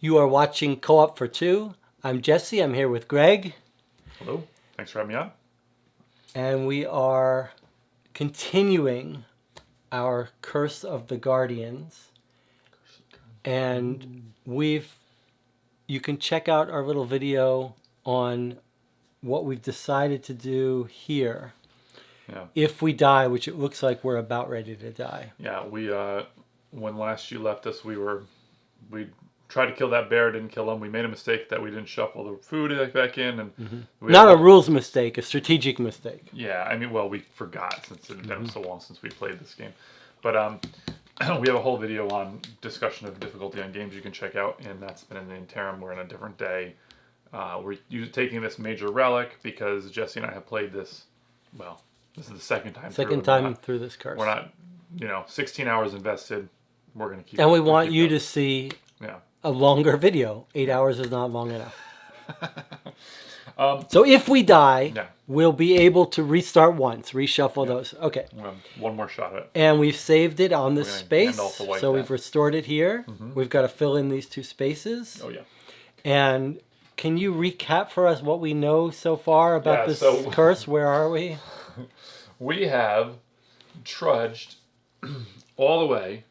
You are watching Co-op for Two. I'm Jesse. I'm here with Greg. Hello. Thanks for having me on. And we are continuing our Curse of the Guardians. And you can check out our little video on what we've decided to do here. Yeah. If we die, which it looks like we're about ready to die. Yeah. When last you left us, we tried to kill that bear, didn't kill him. We made a mistake that we didn't shuffle the food back in, and Not a rules mistake, a strategic mistake. Yeah. I mean, well, we forgot since it's been so long since we played this game, but we have a whole video on discussion of difficulty on games you can check out, and that's been in the interim. We're in a different day. We're taking this major relic because Jesse and I have played this. Well, this is the second time. Through this curse. We're not, 16 hours invested. We're gonna keep. And we want you to see Yeah. a longer video. 8 hours is not long enough. So if we die, we'll be able to restart once, reshuffle those. Okay. We'll have one more shot at it. And we've saved it on this space. So we've that. restored it here. We've got to fill in these two spaces. Oh, yeah. And can you recap for us what we know so far about this curse? Where are we? We have trudged all the way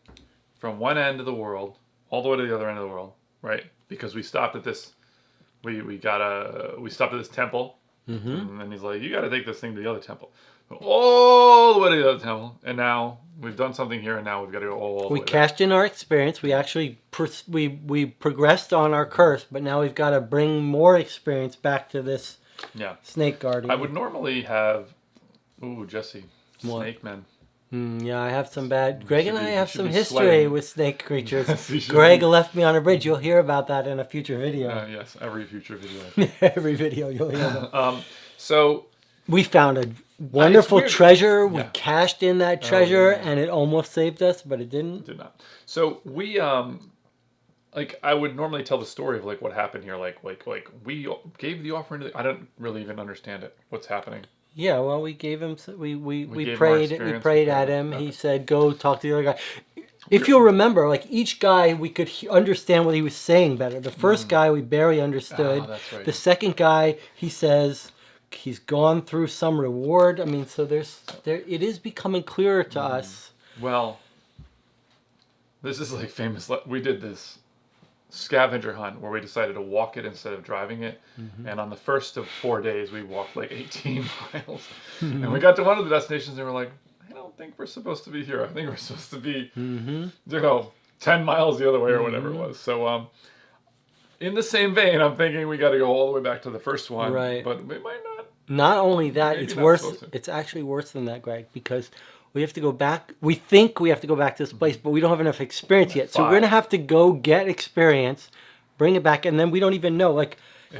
from one end of the world all the way to the other end of the world, right? Because we stopped at this. We stopped at this temple, and then he's like, "You got to take this thing to the other temple, all the way to the other temple." And now we've done something here, and now we've got to go all the way. We cashed in our experience. We actually we progressed on our curse, but now we've got to bring more experience back to this snake guardian. I would normally have, Jesse, snake men. Yeah, I have some bad. Greg and I have some history with snake creatures. Greg left me on a bridge. You'll hear about that in a future video. Yes, every future video. Every video you'll hear about. So we found a wonderful treasure. We cashed in that treasure, and it almost saved us, but it didn't. It did not. So we I would normally tell the story of what happened here. Like we gave the offering to. I don't really even understand it. What's happening? Yeah, well, we gave him. We prayed. We prayed at him. He said, "Go talk to the other guy." If you'll remember, each guy, we could understand what he was saying better. The first guy, we barely understood. That's right. The second guy, he says he's gone through some reward. I mean, so it is becoming clearer to us. Well, this is famous. We did this scavenger hunt where we decided to walk it instead of driving it, and on the first of 4 days we walked 18 miles, and we got to one of the destinations and we're like, I don't think we're supposed to be here. I think we're supposed to be 10 miles the other way or whatever it was. So in the same vein, I'm thinking we got to go all the way back to the first one, right? But we might not. Not only that, it's worse. It's actually worse than that, Greg, because we have to go back. We think we have to go back to this place, but we don't have enough experience yet. So we're going to have to go get experience, bring it back, and then we don't even know.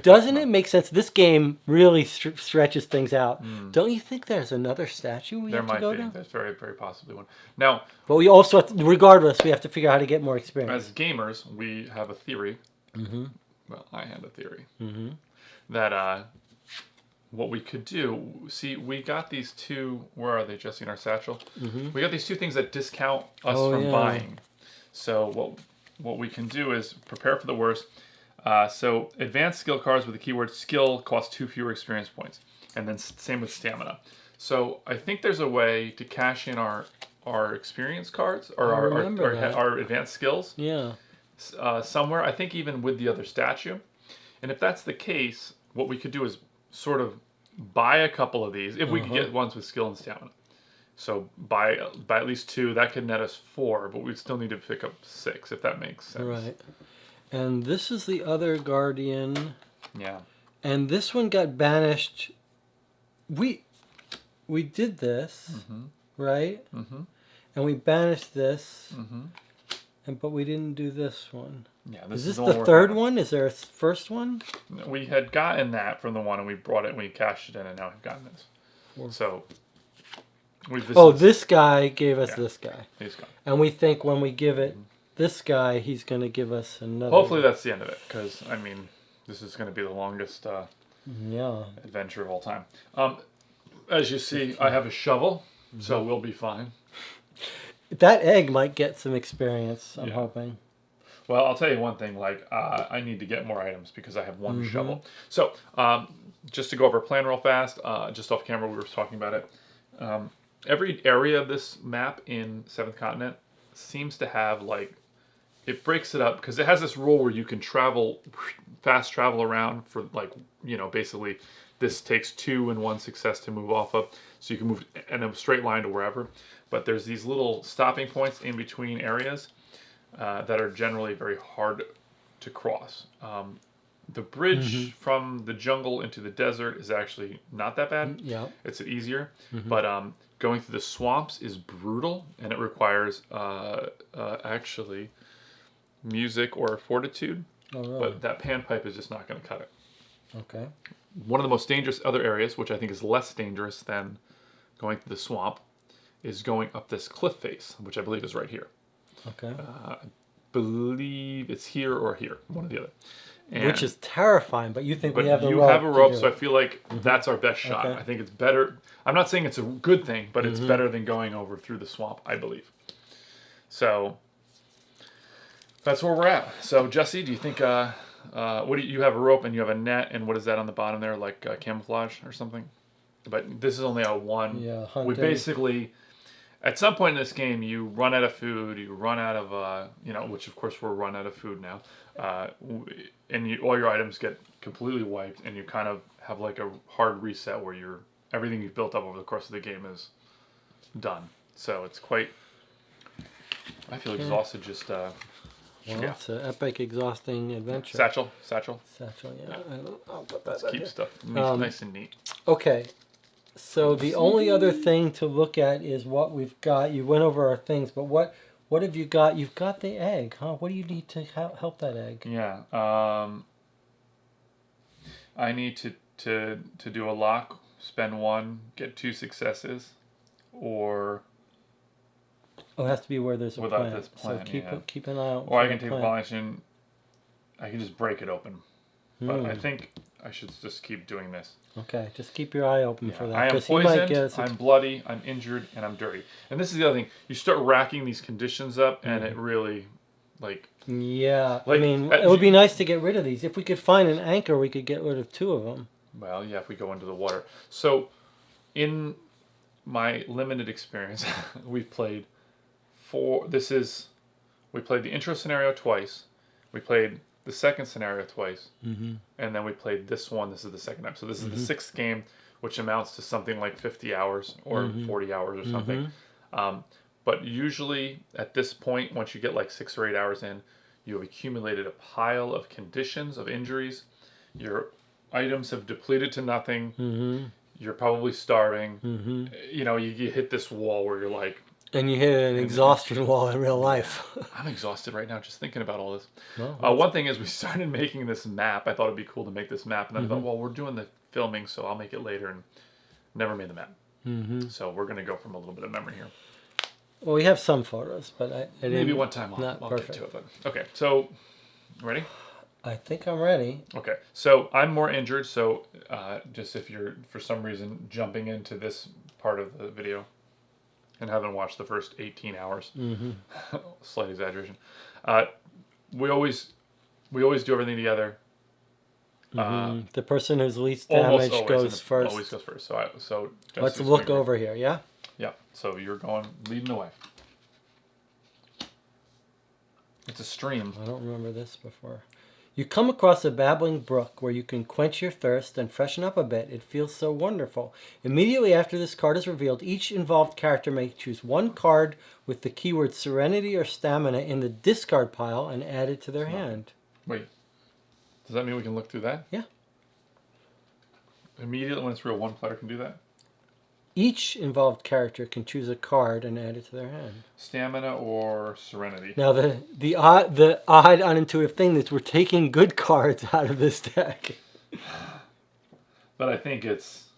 Doesn't it make sense? This game really stretches things out. Don't you think there's another statue we have to go to? There's very, very possibly one. Now, but we also, regardless, we have to figure out how to get more experience. As gamers, we have a theory. Well, I had a theory. That what we could do, we got these two, where are they, Jesse, in our satchel? We got these two things that discount us from buying. So what we can do is prepare for the worst. So advanced skill cards with the keyword skill cost 2 fewer experience points. And then same with stamina. So I think there's a way to cash in our experience cards, or our advanced skills. Yeah. Somewhere, I think even with the other statue. And if that's the case, what we could do is sort of buy a couple of these if we could get ones with skill and stamina. So buy at least 2. That could net us 4, but we'd still need to pick up 6 if that makes sense. Right. And this is the other guardian. Yeah. And this one got banished. We did this, right? And we banished this. But we didn't do this one. Yeah, is this the third one? Is there a first one? We had gotten that from the one, and we brought it, and we cashed it in, and now we've gotten this. So, this guy gave us this guy. He's gone. And we think when we give it this guy, he's going to give us another. Hopefully that's the end of it, because, I mean, this is going to be the longest adventure of all time. As you see, I have a shovel, so we'll be fine. That egg might get some experience, I'm hoping. Well, I'll tell you one thing. Like, I need to get more items because I have one Mm-hmm. shovel. So, just to go over a plan real fast, just off camera, we were talking about it. Every area of this map in Seventh Continent seems to have like it breaks it up because it has this rule where you can fast travel around for like basically this takes 2 and 1 success to move off of, so you can move in a straight line to wherever. But there's these little stopping points in between areas that are generally very hard to cross. The bridge from the jungle into the desert is actually not that bad. Yeah. It's easier, but going through the swamps is brutal, and it requires actually music or fortitude. Oh, really? But that panpipe is just not going to cut it. Okay. One of the most dangerous other areas, which I think is less dangerous than going through the swamp, is going up this cliff face, which I believe is right here. Okay. I believe it's here or here, one or the other. And, which is terrifying, but you think but we have a rope. you have a rope, to do so I it. feel like that's our best shot. Okay. I think it's better. I'm not saying it's a good thing, but it's better than going over through the swamp, I believe. So that's where we're at. So Jesse, do you think what do you have a rope and you have a net, and what is that on the bottom there, like camouflage or something? But this is only a one. Yeah, we hunting. basically at some point in this game you run out of food, you run out of which of course we're run out of food now, and all your items get completely wiped, and you kind of have like a hard reset where everything you've built up over the course of the game is done. So it's quite. I feel exhausted just. Well, yeah. it's an epic, exhausting adventure. Satchel. Satchel, yeah. I'll put that back Keep here. stuff nice and neat. Okay. So the only other thing to look at is what we've got. You went over our things, but what have you got? You've got the egg, huh? What do you need to help that egg? Yeah. I need to do a lock, spend 1, get 2 successes, or Oh, it has to be where there's a without plant. this plant, So keep an eye out. or I for can the take a plant. pollination. I can just break it open, but I think I should just keep doing this. Okay, just keep your eye open for that. I am 'cause he might poisoned, get I'm bloody, I'm injured, and I'm dirty. And this is the other thing. You start racking these conditions up, and it really, Yeah, Like, I mean, it would be nice to get rid of these. If we could find an anchor, we could get rid of 2 of them. well, yeah, if we go into the water. So, in my limited experience, we've played we played the intro scenario twice, we played the second scenario twice, and then we played this one. This is the second time. So this is the 6th game, which amounts to something like 50 hours or 40 hours or something. But usually at this point, once you get like 6 or 8 hours in, you have accumulated a pile of conditions, of injuries. Your items have depleted to nothing. You're probably starving. You hit this wall where you're like, And you hit an exhaustion wall in real life. I'm exhausted right now just thinking about all this. Well, One thing is we started making this map. I thought it'd be cool to make this map, and then I thought, well, we're doing the filming, so I'll make it later, and never made the map. So we're gonna go from a little bit of memory here. well, we have some photos, but I Maybe didn't. one time I'll get perfect. to it. But okay, so ready? I think I'm ready. Okay, so I'm more injured. So just if you're for some reason jumping into this part of the video and haven't watched the first 18 hours, slight exaggeration. We always do everything together. The person who's least Almost damage always goes first. Always goes first. So Let's Jesse's look gonna- over here, yeah? Yeah. So you're leading the way. It's a stream. I don't remember this before. You come across a babbling brook where you can quench your thirst and freshen up a bit. It feels so wonderful. Immediately after this card is revealed, each involved character may choose 1 card with the keyword Serenity or Stamina in the discard pile and add it to their hand. Wait. Does that mean we can look through that? Yeah. Immediately when it's real, 1 player can do that? Each involved character can choose a card and add it to their hand. Stamina or Serenity? Now the odd unintuitive thing is we're taking good cards out of this deck. But I think it's...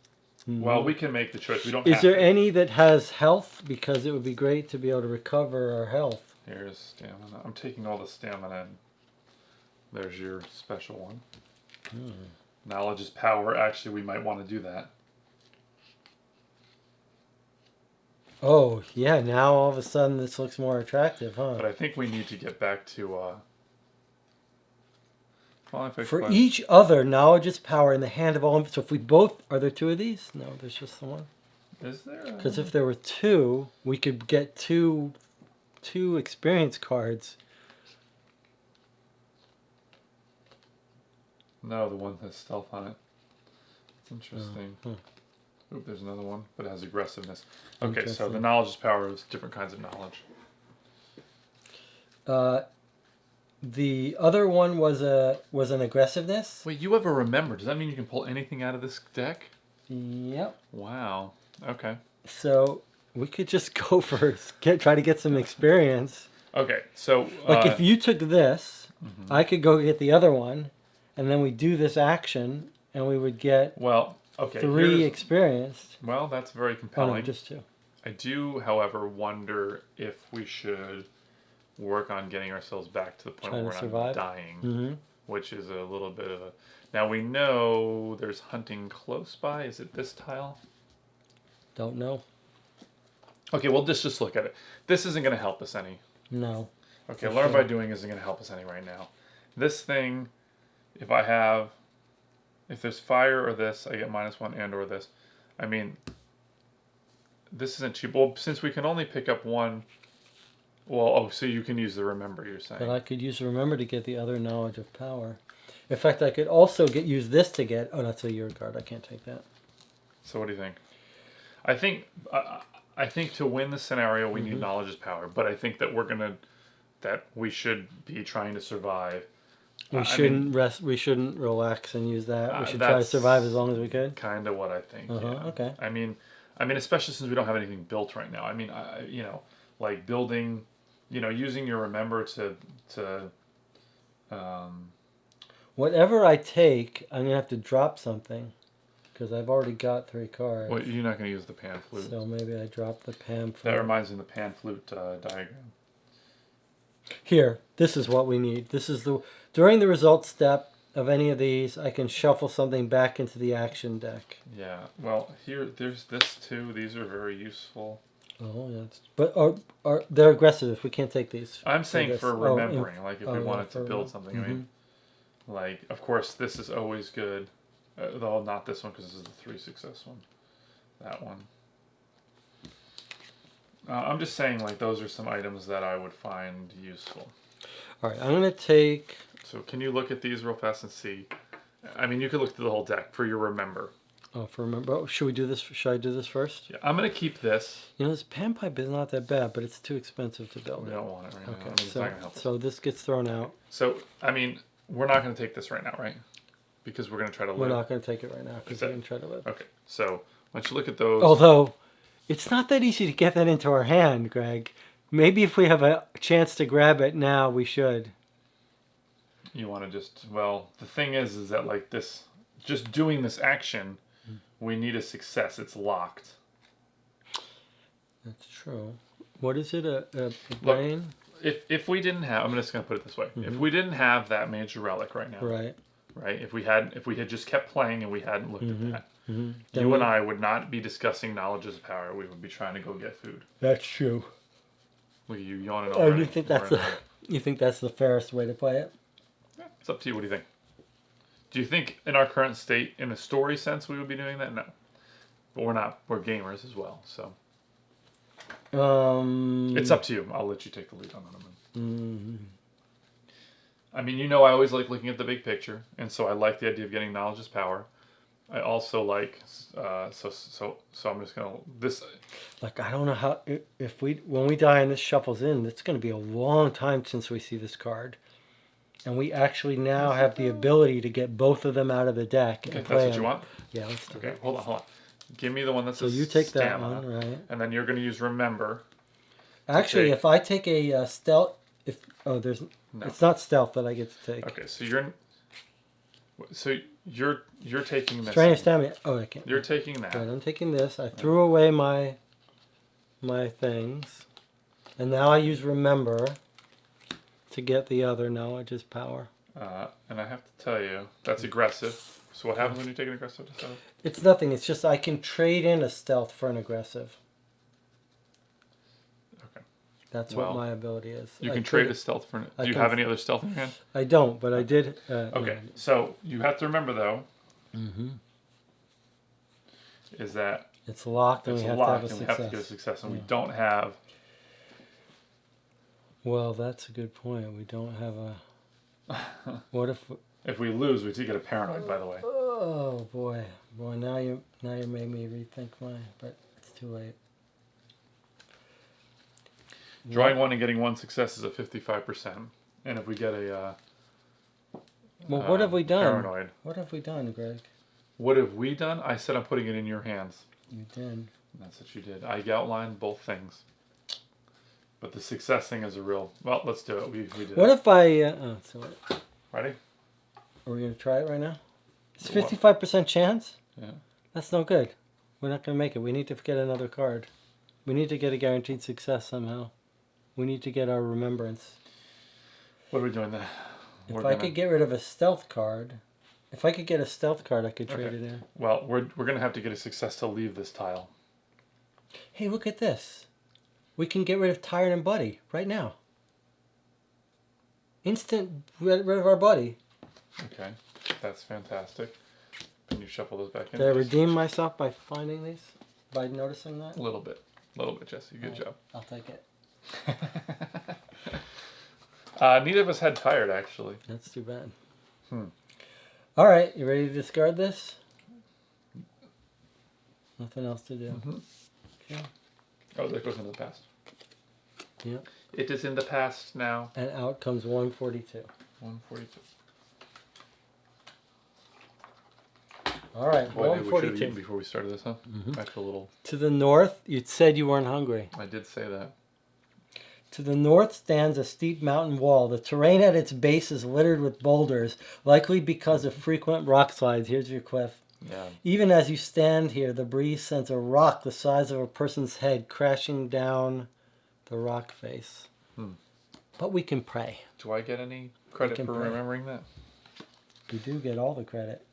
Well, we can make the choice. We don't Is have there to. any that has health? Because it would be great to be able to recover our health. Here's stamina. I'm taking all the stamina and there's your special one. Knowledge is power. Actually, we might want to do that. Oh, yeah, now all of a sudden this looks more attractive, huh? But I think we need to get back to For each other, knowledge is power in the hand of all. So if we both, are there two of these? No, there's just the one. Is there? Because if there were two, we could get two experience cards. No, the one that has stealth on it. It's interesting. Oop, there's another one, but it has aggressiveness. Okay, so the knowledge is power is different kinds of knowledge. The other one was an aggressiveness. Wait, you have a remember. Does that mean you can pull anything out of this deck? Yep. Wow. Okay. So we could just go for try to get some experience. Okay, so like if you took this, I could go get the other one, and then we do this action, and we would get 3 experienced. Well, that's very compelling. Oh, no, just 2. I do, however, wonder if we should work on getting ourselves back to the point where we're not dying, which is a little bit of a... Now we know there's hunting close by. Is it this tile? Don't know. Okay, well, just look at it. This isn't going to help us any. No. Okay, learn by doing isn't going to help us any right now. This thing, if there's fire or this, I get -1 and or this. I mean, this isn't cheap. Well, since we can only pick up one... Well, so you can use the remember, you're saying. But I could use the remember to get the other knowledge of power. In fact, I could also use this to get... Oh, that's a Yurd card. I can't take that. So what do you think? I think to win the scenario, we need knowledge is power. But I think that we should be trying to survive. We shouldn't rest. We shouldn't relax and use that. We should try to survive as long as we could. Kind of what I think. Yeah. Okay. I mean, especially since we don't have anything built right now. I mean, like building, using your remember to. Whatever I take, I'm gonna have to drop something, because I've already got 3 cards. Well, you're not gonna use the pan flute. So maybe I drop the pan flute. That reminds me of the pan flute diagram. Here, this is what we need. This is during the result step of any of these, I can shuffle something back into the action deck. Yeah. Well, there's this too. These are very useful. Oh, yeah. But are they're aggressive if we can't take these? I'm saying for remembering, if we wanted to build something. I mean, like, of course, this is always good. Though not this one, because this is the 3 success one. That one. I'm just saying, like, those are some items that I would find useful. All right, I'm going to take... So can you look at these real fast and see? I mean, you could look through the whole deck for your remember. Oh, for remember. Oh, should we do this? Should I do this first? Yeah, I'm going to keep this. This pan pipe is not that bad, but it's too expensive to build. We don't want it right now. Okay, it's not gonna help us. So this gets thrown out. So, I mean, we're not going to take this right now, right? Because we're going to try to live. We're not going to take it right now because we're going to try to live. Okay, so once you look at those... Although, it's not that easy to get that into our hand, Greg. Maybe if we have a chance to grab it now, we should. You want to just... Well, the thing is that, like, this... Just doing this action, we need a success. It's locked. That's true. What is it? A brain? Look, if we didn't have... I'm just going to put it this way. If we didn't have that major relic right now... Right. Right? If we had just kept playing and we hadn't looked at that, you and I would not be discussing knowledge as power. We would be trying to go get food. That's true. Look at you yawning already. Oh, you think that's the fairest way to play it? Yeah, it's up to you. What do you think? Do you think in our current state, in a story sense, we would be doing that? No. But we're not. We're gamers as well, so. It's up to you. I'll let you take the lead on that one. I mean, I always like looking at the big picture, and so I like the idea of getting knowledge as power. I also like, so I'm just gonna this. Like, I don't know how when we die and this shuffles in, it's going to be a long time since we see this card, and we actually now have the ability to get both of them out of the deck. Okay, and that's what you want. Yeah, let's do it. Hold on. Give me the one that says. So you take stamina, that one, right? And then you're going to use remember. Actually, if I take a stealth, it's not stealth that I get to take. Okay, so you're taking this. Strain of stamina. Oh, I can't. You're taking that. Right, I'm taking this. I threw away my things, and now I use remember to get the other knowledge is power. And I have to tell you, that's aggressive. So what happens when you take an aggressive to stealth? It's nothing. It's just I can trade in a stealth for an aggressive. Okay. That's Well, what my ability is. You I can trade a could- stealth for. Do I you can- have any other stealth in your hand? I don't, but I did. Okay, so you have to remember though, is that It's locked, and it's we have locked to and we have a have to get a success. success, and we don't have. Well, that's a good point. We don't have a. What if? If we lose, we do get a paranoid. By the way. Oh boy, Now you made me rethink mine, but it's too late. Drawing one and getting one success is a 55%, and if we get a. Well, what have we done? Paranoid. What have we done, Greg? What have we done? I said I'm putting it in your hands. You did. That's what you did. I outlined both things. But the success thing is a real. Well, let's do it. We did What it. if I? Ready? Are we gonna try it right now? It's What? 55% chance. Yeah. That's no good. We're not gonna make it. We need to get another card. We need to get a guaranteed success somehow. We need to get our remembrance. What are we doing then? If I could get rid of a stealth card, I could trade Okay. it in. Well, we're going to have to get a success to leave this tile. Hey, look at this. We can get rid of Tired and Buddy right now. Instant rid of our buddy. Okay. That's fantastic. Can you shuffle those back in? Did I please? redeem myself by finding these? By noticing that? A little bit. Jesse. Good job. I'll take it. Neither of us had tired, actually. That's too bad. All right, you ready to discard this? Nothing else to do. Okay. Oh, that goes into the past. Yep. It is in the past now. And out comes 142. 142. All right, Boy, maybe we should have 142. eaten before we started this, huh? I feel a little. To the north, you said you weren't hungry. I did say that. To the north stands a steep mountain wall. The terrain at its base is littered with boulders, likely because of frequent rock slides. Here's your cliff. Yeah. Even as you stand here, the breeze sends a rock the size of a person's head crashing down the rock face. But we can pray. Do I get any credit can for pray. remembering that? You do get all the credit.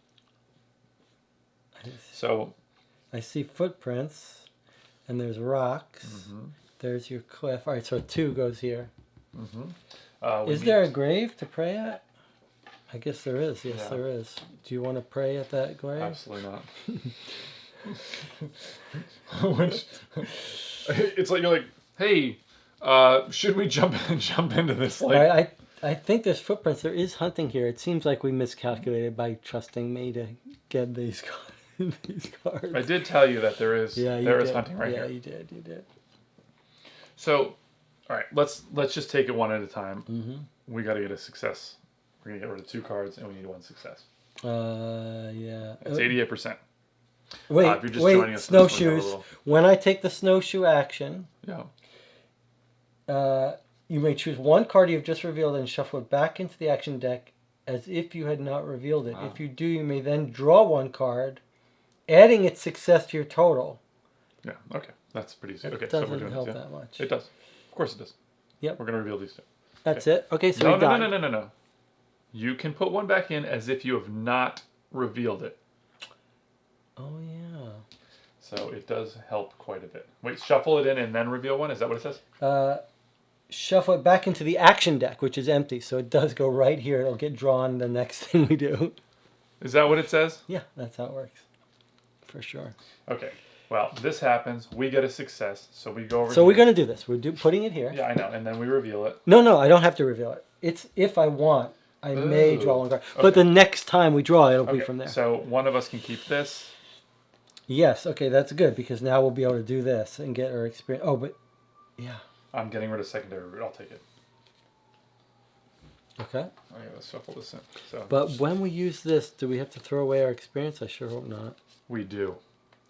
So, I see footprints, and there's rocks. There's your cliff. All right, so 2 goes here. Is there a grave to pray at? I guess there is. Yes, Yeah. there is. Do you want to pray at that grave? Absolutely not. It's like you're like, hey, should we jump into this? All Like, right, I think there's footprints. There is hunting here. It seems like we miscalculated by trusting me to get these cards. I did tell you that there is hunting right yeah, here. you did. So, all right, let's just take it one at a time. We got to get a success. We're gonna get rid of 2 cards, and we need 1 success. Yeah. It's 88%. Wait, if you're just joining us, this one's a snowshoes. little- When I take the snowshoe action, Yeah. you may choose 1 card you've just revealed and shuffle it back into the action deck as if you had not revealed it. Wow. If you do, you may then draw 1 card, adding its success to your total. Yeah. Okay. That's pretty easy. It Okay. So we're doesn't doing help this, yeah. that much. It does. Of course it does. Yep. We're gonna reveal these 2. That's it. Okay, so No, we got no. You can put 1 back in as if you have not revealed it. Oh yeah. So it does help quite a bit. Wait, shuffle it in and then reveal 1? Is that what it says? Shuffle it back into the action deck, which is empty. So it does go right here. It'll get drawn the next thing we do. Is that what it says? Yeah, that's how it works. For sure. Okay. Well, this happens. We get a success. So we go over So here. we're going to do this. We're putting it here. Yeah, I know. And then we reveal it. No, I don't have to reveal it. It's if I want. I may draw 1 card. But the next time we draw, it'll be Okay. from there. So one of us can keep this. Yes, okay, that's good because now we'll be able to do this and get our experience. Oh, but yeah. I'm getting rid of secondary root. I'll take it. Okay. Okay, let's shuffle this in. So But when we use this, do we have to throw away our experience? I sure hope not. we do.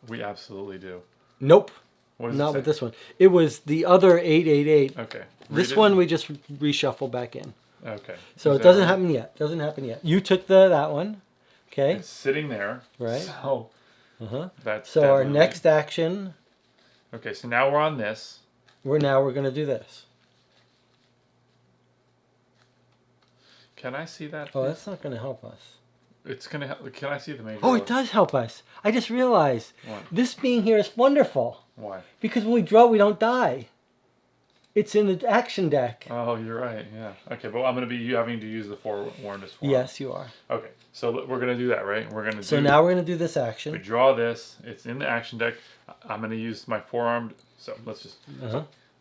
We absolutely do. Nope. What does it Not say? with this one. It was the other 888. Okay. This Read it. one we just reshuffle back in. Okay. So Is it that doesn't right? happen yet. Doesn't happen yet. You took that one. Okay. It's sitting there. Right. So Uh-huh. that's So our definitely- next action, Okay, so now we're on this. we're going to do this. Can I see that? Oh, that's not going to help us. It's gonna. Can I see the major? Oh, road? it does help us. I just realized What? this being here is wonderful Why? because when we draw, we don't die. It's in the action deck. Oh, you're right. Yeah. Okay, but I'm going to be having to use the forewarned as well. Yes, you are. Okay, so we're going to do that, right? We're going to. So now we're going to do this We action. draw this. It's in the action deck. I'm going to use my forearmed. So let's just.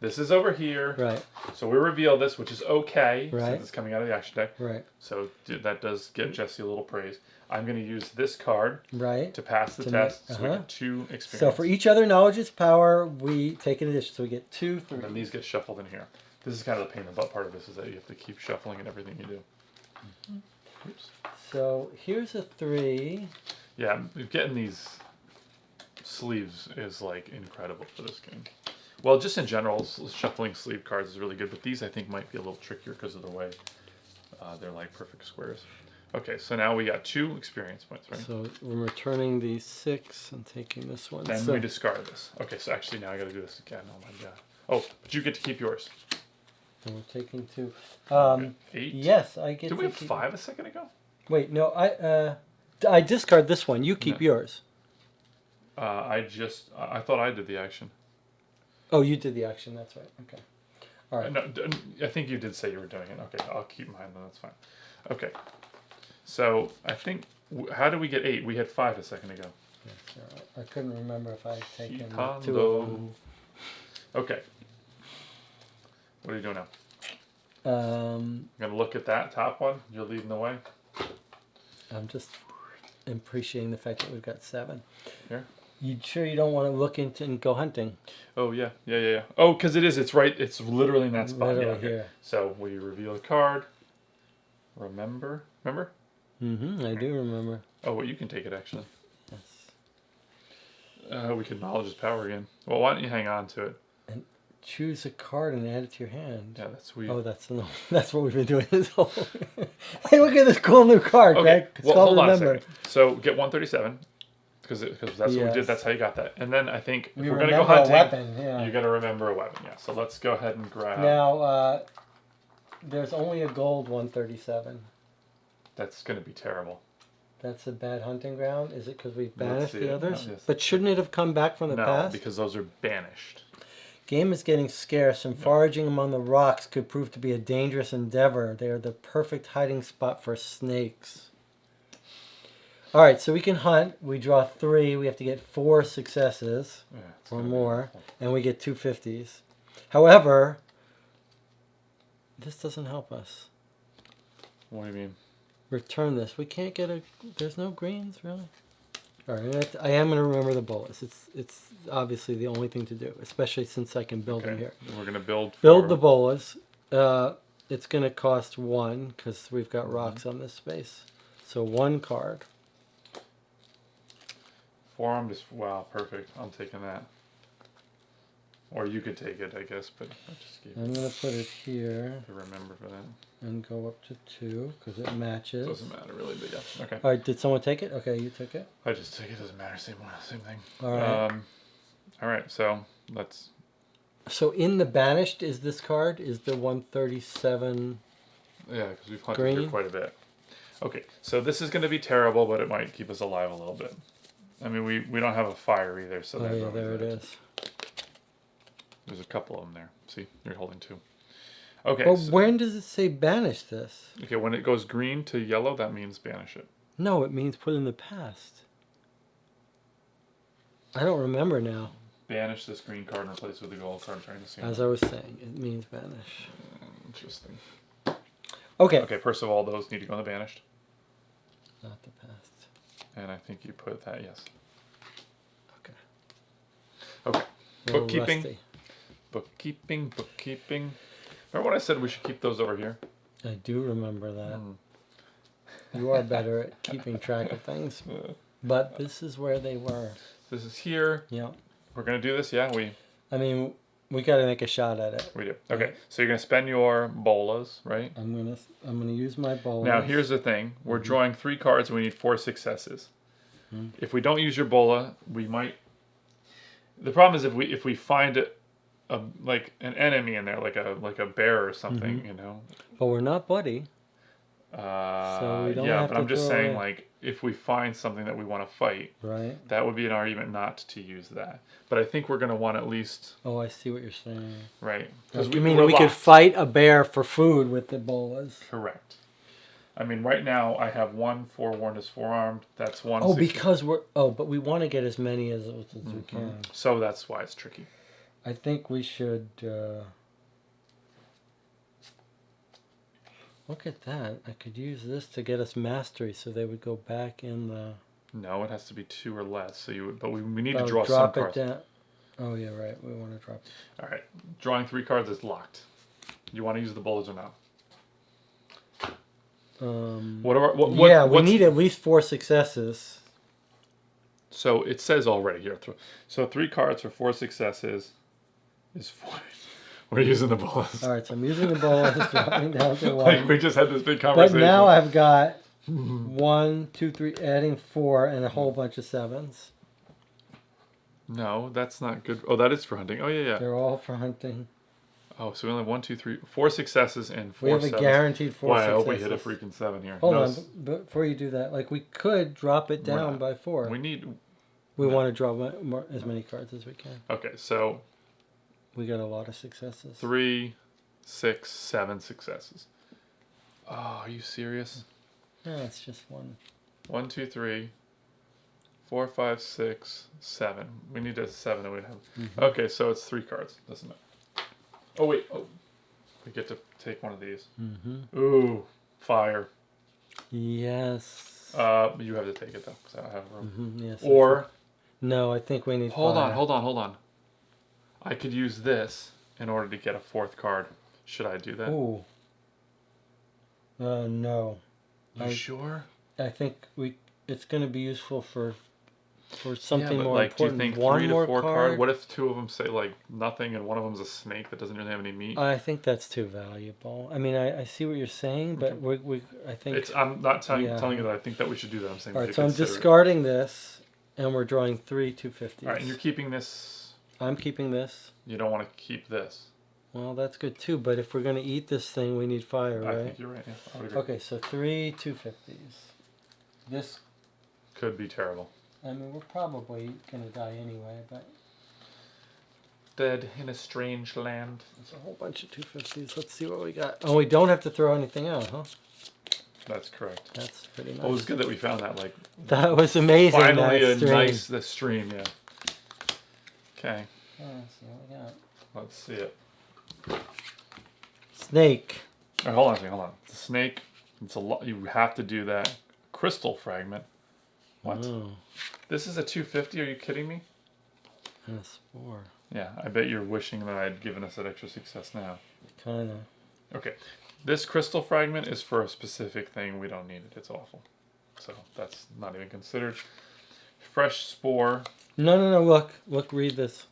This is over here. Right. So we reveal this, which is okay. Right. Since it's coming out of the action deck. Right. So that does give Jesse a little praise. I'm going to use this card. Right. To pass the test. So we get 2 experience. So for each other knowledge's power, we take an addition. So we get 2, 3. And these get shuffled in here. This is kind of the pain in the butt part of this, is that you have to keep shuffling in everything you do. Oops. So here's a 3. Yeah, getting these sleeves is like incredible for this game. Well, just in general, shuffling sleeve cards is really good, but these I think might be a little trickier because of the way they're like perfect squares. Okay, so now we got 2 experience points, right? So we're returning the 6 and taking this one. Then we discard this. Okay, so actually now I got to do this again. Oh my god. Oh, but you get to keep yours. And we're taking 2. Okay, 8. Yes, I get. Did we have 5 a second ago? Wait, no, I discard this one. You keep yours. I thought I did the action. Oh, you did the action. That's right. Okay. All right. No, I think you did say you were doing it. Okay, I'll keep mine then. That's fine. Okay. So I think, how did we get 8? We had 5 a second ago. Yes, all right. I couldn't remember if I had taken 2 of Hikondo. them. Okay. What are you doing now? I'm You're gonna look at that top one. You're leading the way. just appreciating the fact that we've got 7. Here. You sure you don't want to look into and go hunting? Oh yeah. Oh, because it is. It's right. It's literally in that spot. Literally yeah, okay. here. So we reveal a card. Remember? Mm-hmm. I do remember. Oh, well, you can take it actually. Yes. We can knowledge his power again. Well, why don't you hang on to it? And choose a card and add it to your hand. Yeah, that's weird. Oh, that's what we've been doing this whole. Hey, look at this cool new card, Okay. Greg. It's Well, called hold on Remember. a second. So get 137 because that's what we Yes. did. That's how you got that. And then I think if We we're gonna go remember a hunting, weapon, yeah. you got to remember a weapon. Yeah. So let's go ahead and grab. Now, there's only a gold 137. That's gonna be terrible. That's a bad hunting ground. Is it because we Let's banished see the it. others? No, yes. But shouldn't it have come back from the No, past? because those are banished. Game is getting scarce, and foraging among the rocks could prove to be a dangerous endeavor. They are the perfect hiding spot for snakes. All right, so we can hunt. We draw 3. We have to get 4 successes Yeah, it's or gonna be more, awful. and we get 2 50s. However, this doesn't help us. What do you mean? Return this. We can't get a. There's no greens, really. All right, I am going to remember the bullets. It's obviously the only thing to do, especially since I can build them here. We're gonna build. Build the bolas. It's going to cost 1 because we've got rocks on this space. So 1 card. Forearm is wow, perfect. I'm taking that. Or you could take it, I guess, but I just gave I'm going to put it here to remember for that. and go up to 2 because it matches. Doesn't matter really, but yeah. Okay. All right, did someone take it? Okay, you took it. I just take it. Doesn't matter. Same thing. All right. All right. So let's. So in the banished is this card? Is the 137? Yeah, because we've hunted Green. here quite a bit. Okay, so this is going to be terrible, but it might keep us alive a little bit. I mean, we don't have a fire either, so Oh there's yeah, always there it that. is. There's a couple of them there. See, you're holding 2. Okay. But so- when does it say banish this? okay, when it goes green to yellow, that means banish it. No, it means put in the past. I don't remember now. Banish this green card and replace it with a gold card. I'm trying to see. As I was saying, it means banish. Interesting. Okay. Okay, first of all, those need to go in the banished. Not the past. And I think you put that, yes. Okay. Okay. A little Bookkeeping. rusty. Bookkeeping. Remember when I said we should keep those over here? I do remember that. You are better at keeping track of things. But this is where they were. This is here. Yeah. We're going to do this, yeah? I mean, we got to make a shot at it. We do. Okay, so you're going to spend your bolas, right? I'm gonna use my bolas. Now, here's the thing. We're drawing 3 cards and we need 4 successes. If we don't use your bola, we might... The problem is if we find like an enemy in there, like a bear or something, you know. But we're not buddy. So we don't yeah, have but to I'm just throw saying, away. like, if we find something that we want to fight, Right. that would be an argument not to use that. But I think we're going to want at least, Oh, I see what you're saying. right? Like, Because you mean we're we could locked. fight a bear for food with the bolas? Correct. I mean, right now I have one forewarned is forearmed. That's one. Oh, because we're. Oh, but we want to get as many as we can. So that's why it's tricky. I think we should. Look at that. I could use this to get us mastery so they would go back in the. No, it has to be 2 or less. So you would, but we need to Oh, draw some drop it cards. down. Oh, yeah, right. We want to drop it. All right, drawing 3 cards is locked. You want to use the bolas or not? Yeah, we need at least 4 successes. So it says already here. So 3 cards for 4 successes is 4. We're using the bolas. All right, so I'm using the bolas, dropping down to 1. Like we just had this big conversation. But now I've got 1, 2, 3, adding 4 and a whole bunch of 7s. No, that's not good. Oh, that is for hunting. Oh, yeah. They're all for hunting. Oh, so we only have 1, 2, 3, 4 successes and 4 We have a sevens. guaranteed 4 Boy, I successes. hope we hit a freaking 7 here. Hold No, on, before you do that, like we could drop it down by 4. We need. We want to draw as many cards as we can. Okay, so We got a lot of successes. 3, 6, 7 successes. Oh, are you serious? Yeah, it's just 1. 1, 2, 3, 4, 5, 6, 7. We need a 7 that we'd have. Okay, so it's 3 cards. Doesn't matter. Oh, wait. Oh, we get to take one of these. Ooh, fire. Yes. You have to take it though, because I don't have room. Yes. Or no, I think we need. hold fire. on. I could use this in order to get a 4th card. Should I do that? Ooh. No. You sure? I think it's going to be useful for something more like, important. do you think One 3 to more 4 card? What if 2 of them say like nothing and one of them's a snake that doesn't really have any meat? I think that's too valuable. I mean, I see what you're saying, but I think. I'm not telling you that I think that we should do that. I'm saying. All we right, should so I'm consider it. discarding this, and we're drawing 3 250s. All right, and you're keeping this. I'm keeping this. You don't want to keep this. Well, that's good too, but if we're going to eat this thing, we need fire, right? I think you're right. Yeah, I would agree. Okay, so 3 250s. This, Could be terrible. I mean, we're probably going to die anyway, but Dead in a strange land. there's a whole bunch of 250s. Let's see what we got. Oh, we don't have to throw anything out, huh? That's correct. That's pretty nice. Well, it was good that we found that. Like That was amazing. finally that a stream. nice the stream. Yeah. Okay. Yeah, let's see what we got. Let's see it. Snake. All right, hold on a second. Hold on. The snake. It's a lot. You have to do that. Crystal fragment. What? Oh, This is a 250. Are you kidding me? and a spore. Yeah, I bet you're wishing that I'd given us that extra success now. Kind of. Okay, this crystal fragment is for a specific thing. We don't need it. It's awful. So that's not even considered. Fresh spore. No. Look. Read this.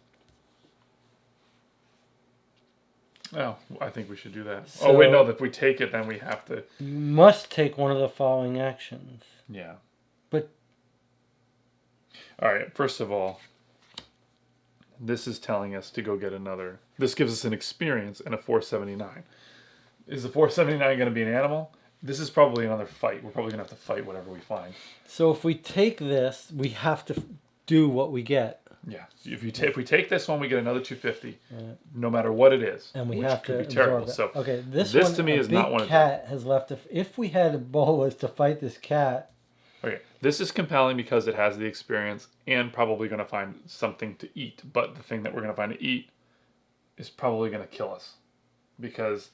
Oh, I think we should do that. So, oh wait, no. If we take it, then we have to. You must take one of the following actions. Yeah. But. All right. First of all, this is telling us to go get another. This gives us an experience and a 479. Is the 479 going to be an animal? This is probably another fight. We're probably going to have to fight whatever we find. So if we take this, we have to do what we get. Yeah. If we take this one, we get another 250, no matter what it is. And we which have could to be terrible. absorb it. So okay, this this one, to me a is big not one of cat has left. If we had Ebolas to fight this cat, okay, this is compelling because it has the experience and probably going to find something to eat. But the thing that we're going to find to eat is probably going to kill us because,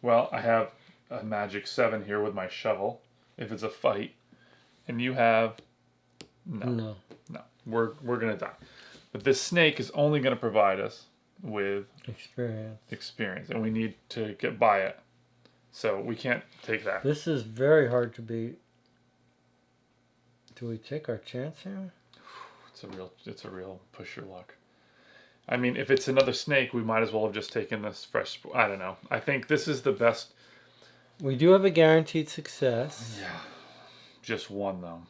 well, I have a magic 7 here with my shovel. If it's a fight, and you have no, we're going to die. But this snake is only going to provide us with experience, and we need to get by it. So we can't take that. This is very hard to beat. Do we take our chance here? It's a real push your luck. I mean, if it's another snake, we might as well have just taken this fresh. I don't know. I think this is the best. We do have a guaranteed success. Yeah, just one though.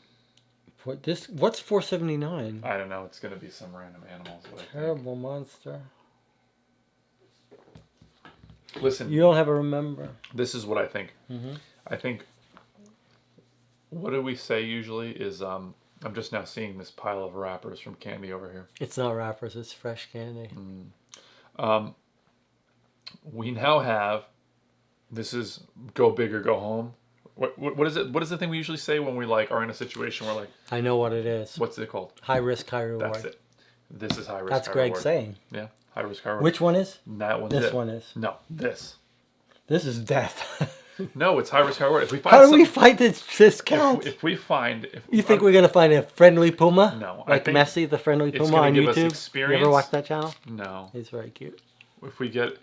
What's 479? I don't know. It's going to be some random animals. Terrible monster. Listen. You don't have a remember. This is what I think. Mm-hmm. I think what do we say usually is I'm just now seeing this pile of wrappers from candy over here. It's not wrappers, it's fresh candy. We now have, this is go big or go home. What is it? What is the thing we usually say when we like are in a situation where like, I know what it is. what's it called? High risk, high reward. That's it. This is high risk. That's high Greg's reward. saying. Yeah, high risk, high reward. Which one is? That one's This it. one is. No, this. This is death. No, it's high risk, high reward. If we find How do we fight this cat? if we find, You think we're gonna find a friendly puma? No, I like think Messi, the friendly it's puma gonna on give us YouTube. You experience. ever watch that channel? No. He's very cute. We get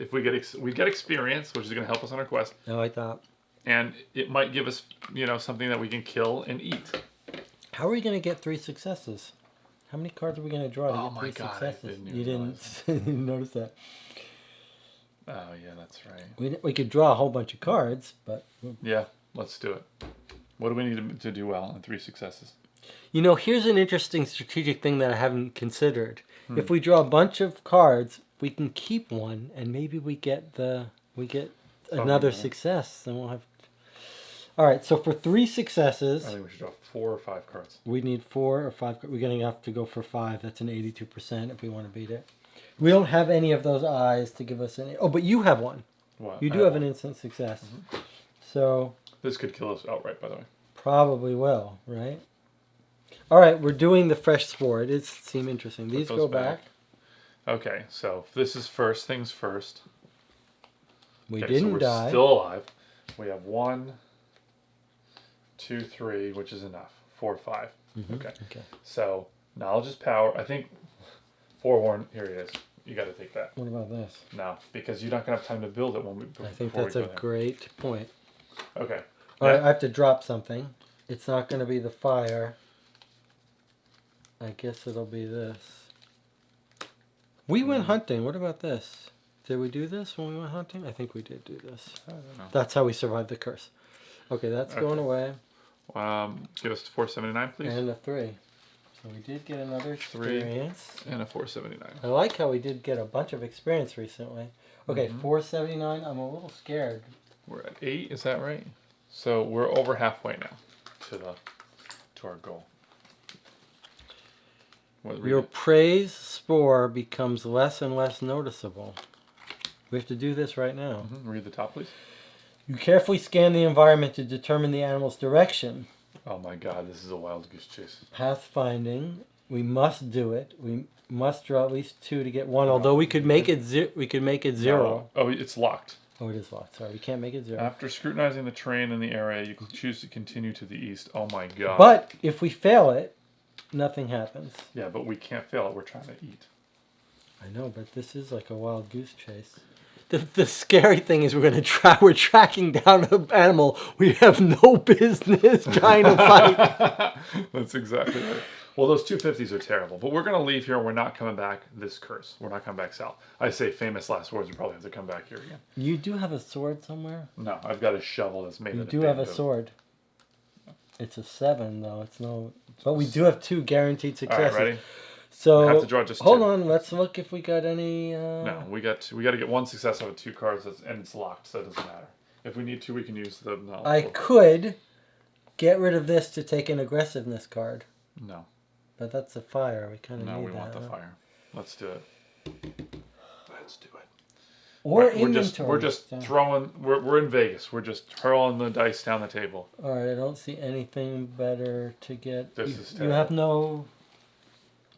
experience, which is going to help us on our quest, No, I thought. and it might give us something that we can kill and eat. How are we gonna get 3 successes? How many cards are we gonna draw to Oh get my 3 God, I successes? didn't You even didn't notice that. Oh yeah, that's right. We could draw a whole bunch of cards, but Yeah, let's do it. What do we need to do well in 3 successes? here's an interesting strategic thing that I haven't considered. If we draw a bunch of cards, we can keep one, and maybe we get another success. Then we'll have. All right, so for 3 successes, I think we should draw 4 or 5 cards. we need 4 or 5. We're gonna have to go for 5. That's an 82% if we want to beat it. We don't have any of those eyes to give us any. Oh, but you have one. What? You do have an instant success. So This could kill us outright, by the way. probably will, right? All right, we're doing the fresh spore. It seem interesting. These those go back. back. Okay, so this is first things first. We Okay, didn't so we're die. still alive. We have 1, 2, 3, which is enough. 4, 5. Okay. Okay. So knowledge is power. I think forewarn. Here it is. You got to take that. What about this? No, because you're not gonna have time to build it when we. I think before that's we a go there. great point. Okay. All Yeah. right, I have to drop something. It's not going to be the fire. I guess it'll be this. We went hunting. What about this? Did we do this when we went hunting? I think we did do this. I don't know. That's how we survived the curse. Okay, that's going away. Give us 479, please. And a 3. So we did get another 3. experience. And a 479. I like how we did get a bunch of experience recently. Okay, 479. I'm a little scared. We're at 8. Is that right? So we're over halfway now to our goal. Read Your it. praise spore becomes less and less noticeable. We have to do this right now. Read the top, please. You carefully scan the environment to determine the animal's direction. Oh my God, this is a wild goose chase. Pathfinding. We must do it. We must draw at least 2 to get 1. Although we could make it 0. We could make it 0. No. Oh, it's locked. Oh, it is locked. Sorry, we can't make it 0. After scrutinizing the terrain in the area, you can choose to continue to the east. Oh my God. But if we fail it, nothing happens. Yeah, but we can't fail it. We're trying to eat. I know, but this is like a wild goose chase. The scary thing is we're tracking down an animal we have no business trying to fight. That's exactly right. Well, those 250s are terrible, but we're going to leave here. We're not coming back this curse. We're not coming back south. I say famous last words. We probably have to come back here again. You do have a sword somewhere? No, I've got a shovel that's made You of do have a bamboo. sword. It's a 7 though. It's no. But we do have 2 guaranteed All successes. right, ready? So I have to draw just hold 2. on. Let's look if we got any. No, we got to get 1 success out of 2 cards, and it's locked, so it doesn't matter. If we need to, we can use the. No, I could get rid of this to take an aggressiveness card, no, but that's a fire. We kind of no, need we that. want the huh? fire. Let's do it. Let's do it. Or We're inventory. we're just So- throwing. We're in Vegas. We're just hurling the dice down the table. All right. I don't see anything better to get. This you, is you have no.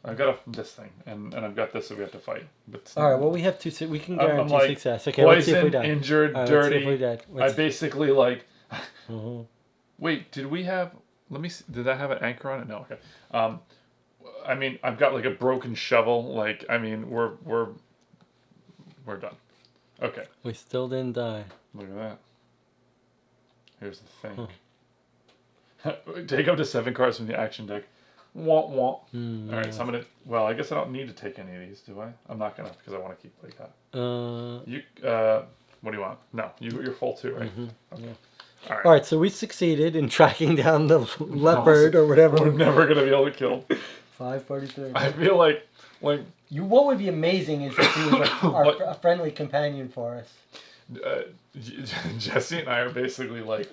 I've got this thing, and I've got this that we have to fight. But All right. Well, we have 2. We can I'm guarantee like, success. Okay. Let's see if we poison, die. injured, All right, let's see dirty. if we died. I basically like. Mhm. Wait, did we have? Let me see. Did that have an anchor on it? No. Okay. I mean, I've got like a broken shovel. Like, I mean, we're done. Okay. We still didn't die. Look at that. Here's the thing. Take up to 7 cards from the action deck. Womp womp. All right, so I'm gonna. Well, I guess I don't need to take any of these, do I? I'm not gonna because I want to keep like that. You. What do you want? No, you're full too, right? Okay. Yeah. All right. All right. So we succeeded in tracking down the leopard or whatever. We're never gonna be able to kill. 543. I feel like What would be amazing is if he was a friendly companion for us. Jesse and I are basically like,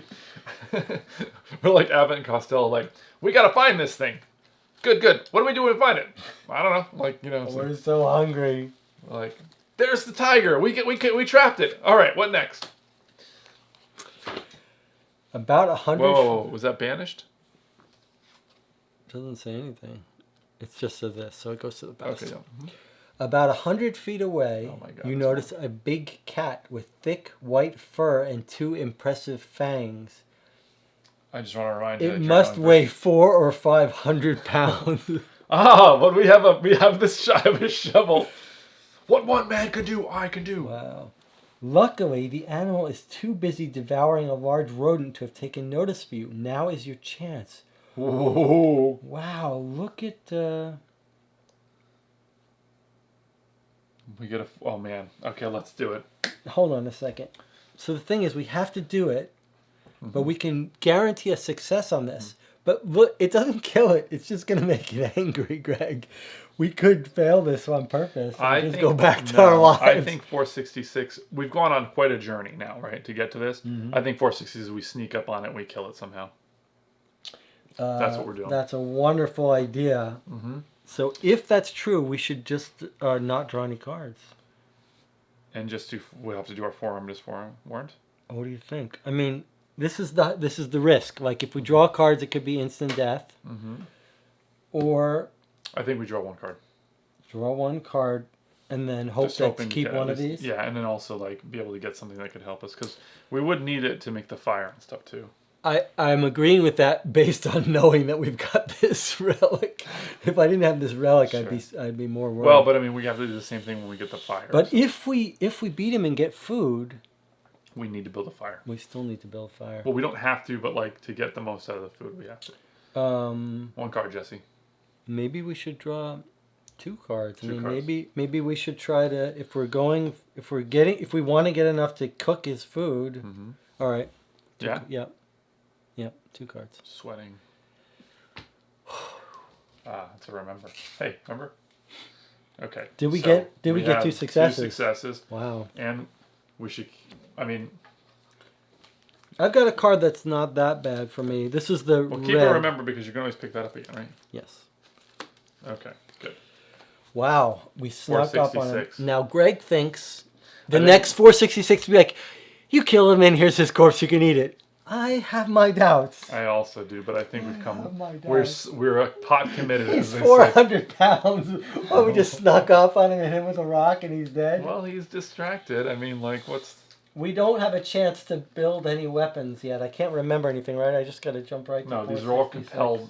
we're like Abbott and Costello. Like, we gotta find this thing. Good. What do we do when we find it? I don't know. Like, you know. We're so hungry. Like, there's the tiger. We trapped it. All right, what next? About 100. Whoa, was that banished? Doesn't say anything. It's just to this, so it goes to the best. Okay. Yeah. About 100 feet away, Oh my God, you that's notice a big cat with thick white fur and 2 impressive fangs. I just want to remind you. It must weigh 400 or 500 pounds. But we have this shovel. What one man could do, I can do. Wow. Luckily, the animal is too busy devouring a large rodent to have taken notice of you. Now is your chance. Whoa. Wow, look at... We get a... Oh, man. Okay, let's do it. Hold on a second. So the thing is, we have to do it, but we can guarantee a success on this. But look, it doesn't kill it. It's just going to make it angry, Greg. We could fail this on purpose and just go back to our lives. I think 466... We've gone on quite a journey now, right, to get to this. I think 466, we sneak up on it and we kill it somehow. That's what we're doing. That's a wonderful idea. So if that's true, we should just not draw any cards. And just we'll have to do our forums weren't? What do you think? I mean, this is the risk. Like if we draw cards, it could be instant death. Or I think we draw one card. Draw one card and then hope to keep one of these. Yeah, and then also like be able to get something that could help us because we would need it to make the fire and stuff too. I'm agreeing with that based on knowing that we've got this relic. If I didn't have this relic, sure. I'd be more worried. Well, but I mean, we have to do the same thing when we get the fire. But so. if we beat him and get food, we need to build a fire. We still need to build fire. Well, we don't have to, but like to get the most out of the food, we have to. One card, Jesse. Maybe we should draw 2 cards. I mean, maybe we should try to if we want to get enough to cook his food. All right. Yep, 2 cards. Sweating. To remember. Hey, remember? Okay. Did we get 2 successes? 2 successes. Wow. And we should. I mean. I've got a card that's not that bad for me. This is the Well, keep it remember because you can always pick that up again, right? Yes. Okay. Good. Wow, we snuck up on him. Now Greg thinks the next 466 will be like, you kill him and here's his corpse, you can eat it. I have my doubts. I also do, but I think we've come. We're a pot committed. He's 400 pounds. Well, we just snuck up on him and hit him with a rock and he's dead. Well, he's distracted. I mean, like, what's? We don't have a chance to build any weapons yet. I can't remember anything, right? I just got to jump right to No, these are all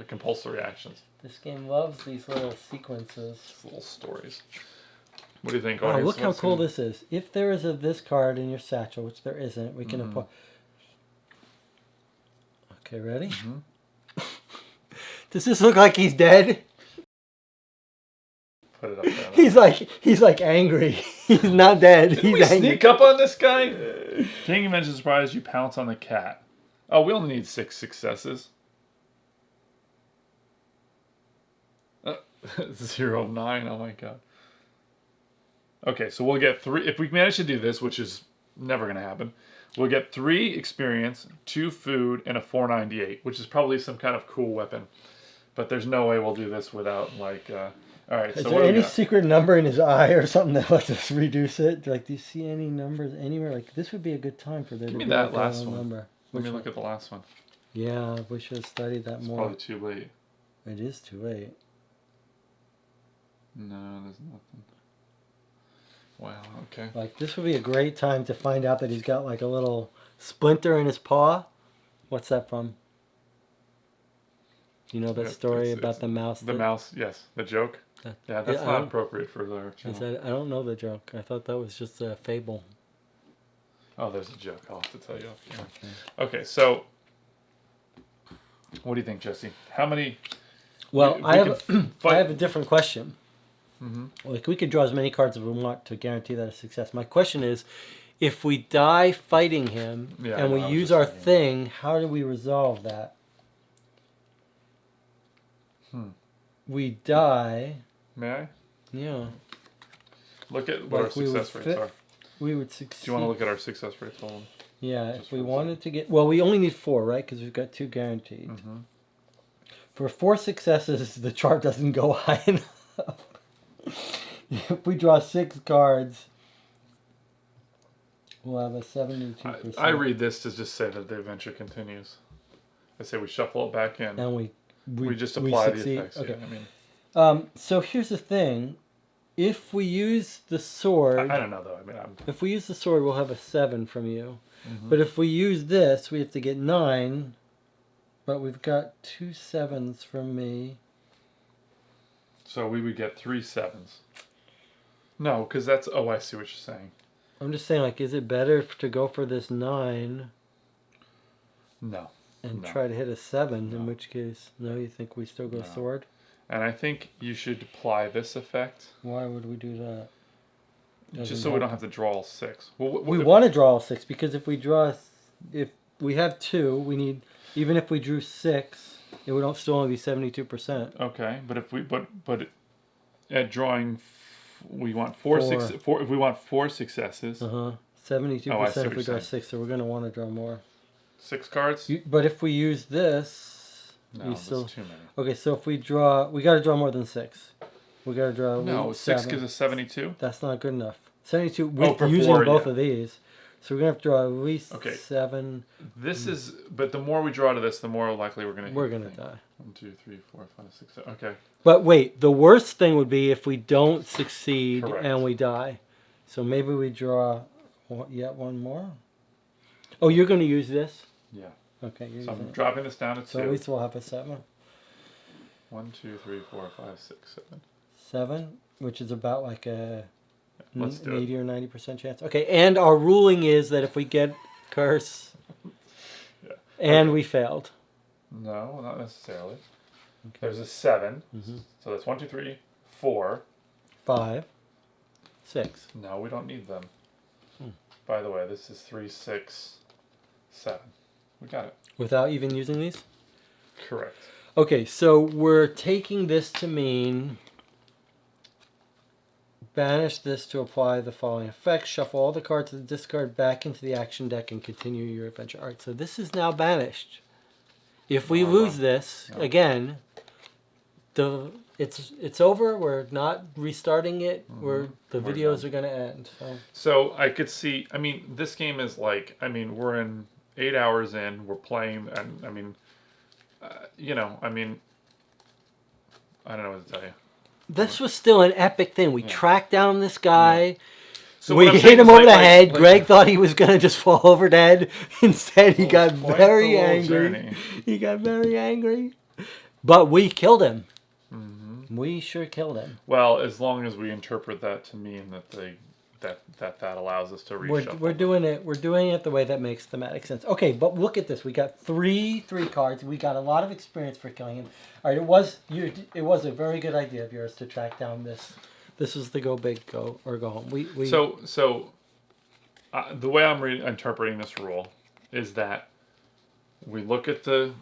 compulsory actions. This game loves these little sequences. Little stories. What do you think? Wow, look how cool this is. If there is this card in your satchel, which there isn't, we can apply. Okay, ready? Does this look like he's dead? Put it up there. He's like angry. He's not dead. He's angry. Sneak up on this guy? King mentions surprise, you pounce on the cat. Oh, we only need 6 successes. 0, 9, oh my god. Okay, so we'll get 3. If we manage to do this, which is never going to happen, we'll get 3 experience, 2 food, and a 498, which is probably some kind of cool weapon. But there's no way we'll do this without, like... all right, is there any secret number in his eye or something that lets us reduce it? Like, do you see any numbers anywhere? Like, this would be a good time for there to be that last one. Number. Let me look at the last one. Yeah, we should have studied that more. It's probably too late. It is too late. No, there's nothing. Wow, okay. Like, this would be a great time to find out that he's got, like, a little splinter in his paw. What's that from? You know that story about the mouse? The mouse, yes. The joke? Yeah, that's not appropriate for the channel. I don't know the joke. I thought that was just a fable. Oh, there's a joke. I'll have to tell you. Okay, so what do you think, Jesse? How many... Well, I have a different question. Like, we could draw as many cards as we want to guarantee that a success. My question is, if we die fighting him and we use our thing, how do we resolve that? We die. May I? Yeah. Look at what our success rates are. we would succeed. Do you want to look at our success rates? Hold on. Yeah, if we wanted to get... Well, we only need 4, right? Because we've got 2 guaranteed. Mm-hmm. For 4 successes, the chart doesn't go high enough. If we draw 6 cards, we'll have a 72%. I read this to just say that the adventure continues. I say we shuffle it back in. And we just apply the succeed. effects. Okay. Yeah, I mean, so here's the thing. If we use the sword... I don't know, though. I mean, If we use the sword, we'll have a 7 from you. Mm-hmm. But if we use this, we have to get 9. But we've got 2 7s from me. So we would get 3 7s. No, because that's... Oh, I see what you're saying. I'm just saying, like, is it better to go for this 9 No. and No. try to hit a 7? No. In which case, no, you think we still go No. sword? And I think you should apply this effect. Why would we do that? Just so we don't have to draw all 6. Well, We want to draw all 6 because if we draw... If we have 2, we need... Even if we drew 6, it would still only be 72%. Okay, but if we... But at drawing... We want 4 if we want 4 successes. 72% Oh, I see what if we you're draw saying. 6, so we're going to want to draw more. 6 cards? But if we use this, No, we that's still... too many. Okay, so if we draw... We got to draw more than 6. We got to draw No, 7. 6 gives us 72? That's not good enough. 72 with for using 4, both yeah. of these. So we're going to have to draw at least Okay. 7. This is... But the more we draw to this, the more likely we're going to We're going to die. 1, 2, 3, 4, 5, 6, 7. Okay. But wait, the worst thing would be if we don't succeed Correct. and we die. So maybe we draw yet one more. Oh, you're going to use this? Yeah. Okay, you're So using I'm it. dropping this down to 2. So at least we'll have a 7. 1, 2, 3, 4, 5, 6, 7. 7, which is about like a Let's do 80 or 90% chance. Okay, and our ruling is that if we get curse Yeah. and we failed. No, not necessarily. There's a 7. So that's 1, 2, 3, 4. 5, 6. No, we don't need them. By the way, this is 3, 6, 7. We got it. Without even using these? Correct. Okay, so we're taking this to mean banish this to apply the following effects. Shuffle all the cards of the discard back into the action deck and continue your adventure. All right, so this is now banished. If we lose this, again, it's over. We're not restarting it. The videos are going to end. So I could see, I mean, this game is like, I mean, we're in 8 hours in, we're playing, and I mean, you know, I mean, I don't know what to tell you. This was still an epic thing. We tracked down this guy. So we what I'm hit saying him is over the like- head. like- Greg thought he was going to just fall over dead. Instead, he got quite very the little angry. journey. He got very angry. But we killed him. We sure killed him. Well, as long as we interpret that to mean that that allows us to reshuffle. We're doing it. We're doing it the way that makes thematic sense. Okay, but look at this. We got three cards. We got a lot of experience for killing him. All right, it was a very good idea of yours to track down this. This was the go big, go or go home. So the way I'm interpreting this rule is that we look at the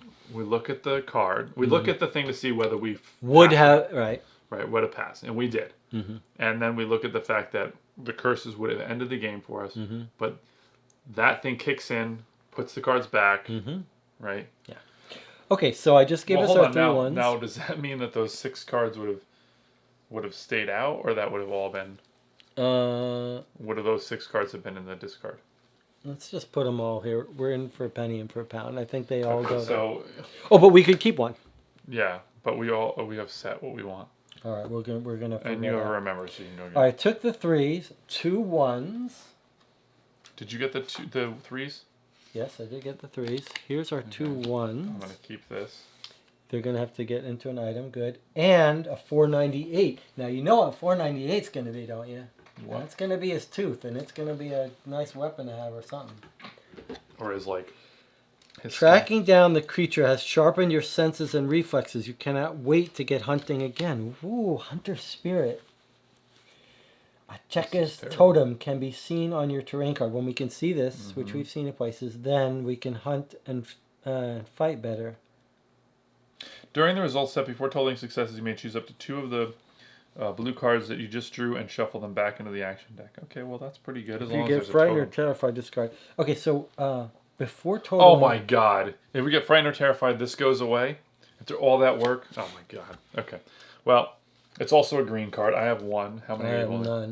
card. We look at the thing to see whether we would have right would have passed, and we did. And then we look at the fact that the curses would have ended the game for us, but that thing kicks in, puts the cards back, right? Yeah. Okay, so I just gave us our 3 ones. Now, does that mean that those 6 cards would have stayed out, or that would have all been? Would have those 6 cards have been in the discard? Let's just put them all here. We're in for a penny and for a pound. I think they all go. So. Oh, but we could keep one. Yeah, but we have set what we want. All right, we're gonna. And you remember, so you can go get. All right, took the 3s, 2 1s. Did you get the 3s? Yes, I did get the 3s. Here's our 2 1s. I'm gonna keep this. They're gonna have to get into an item, good, and a 498. Now you know what 498 is gonna be, don't you? What? That's gonna be his tooth, and it's gonna be a nice weapon to have or something. Or his Tracking down the creature has sharpened your senses and reflexes. You cannot wait to get hunting again. Ooh, hunter spirit. A Chekka's totem can be seen on your terrain card. When we can see this, which we've seen in places, then we can hunt and fight better. During the results step, before totaling successes, you may choose up to 2 of the blue cards that you just drew and shuffle them back into the action deck. Okay, well that's pretty good as If long you as get there's a frightened or totem. terrified, discard. Okay, so before totem. Oh my god! If we get frightened or terrified, this goes away. After all that work. Oh my god. Okay. Well, it's also a green card. I have one. How many I are you have holding? none.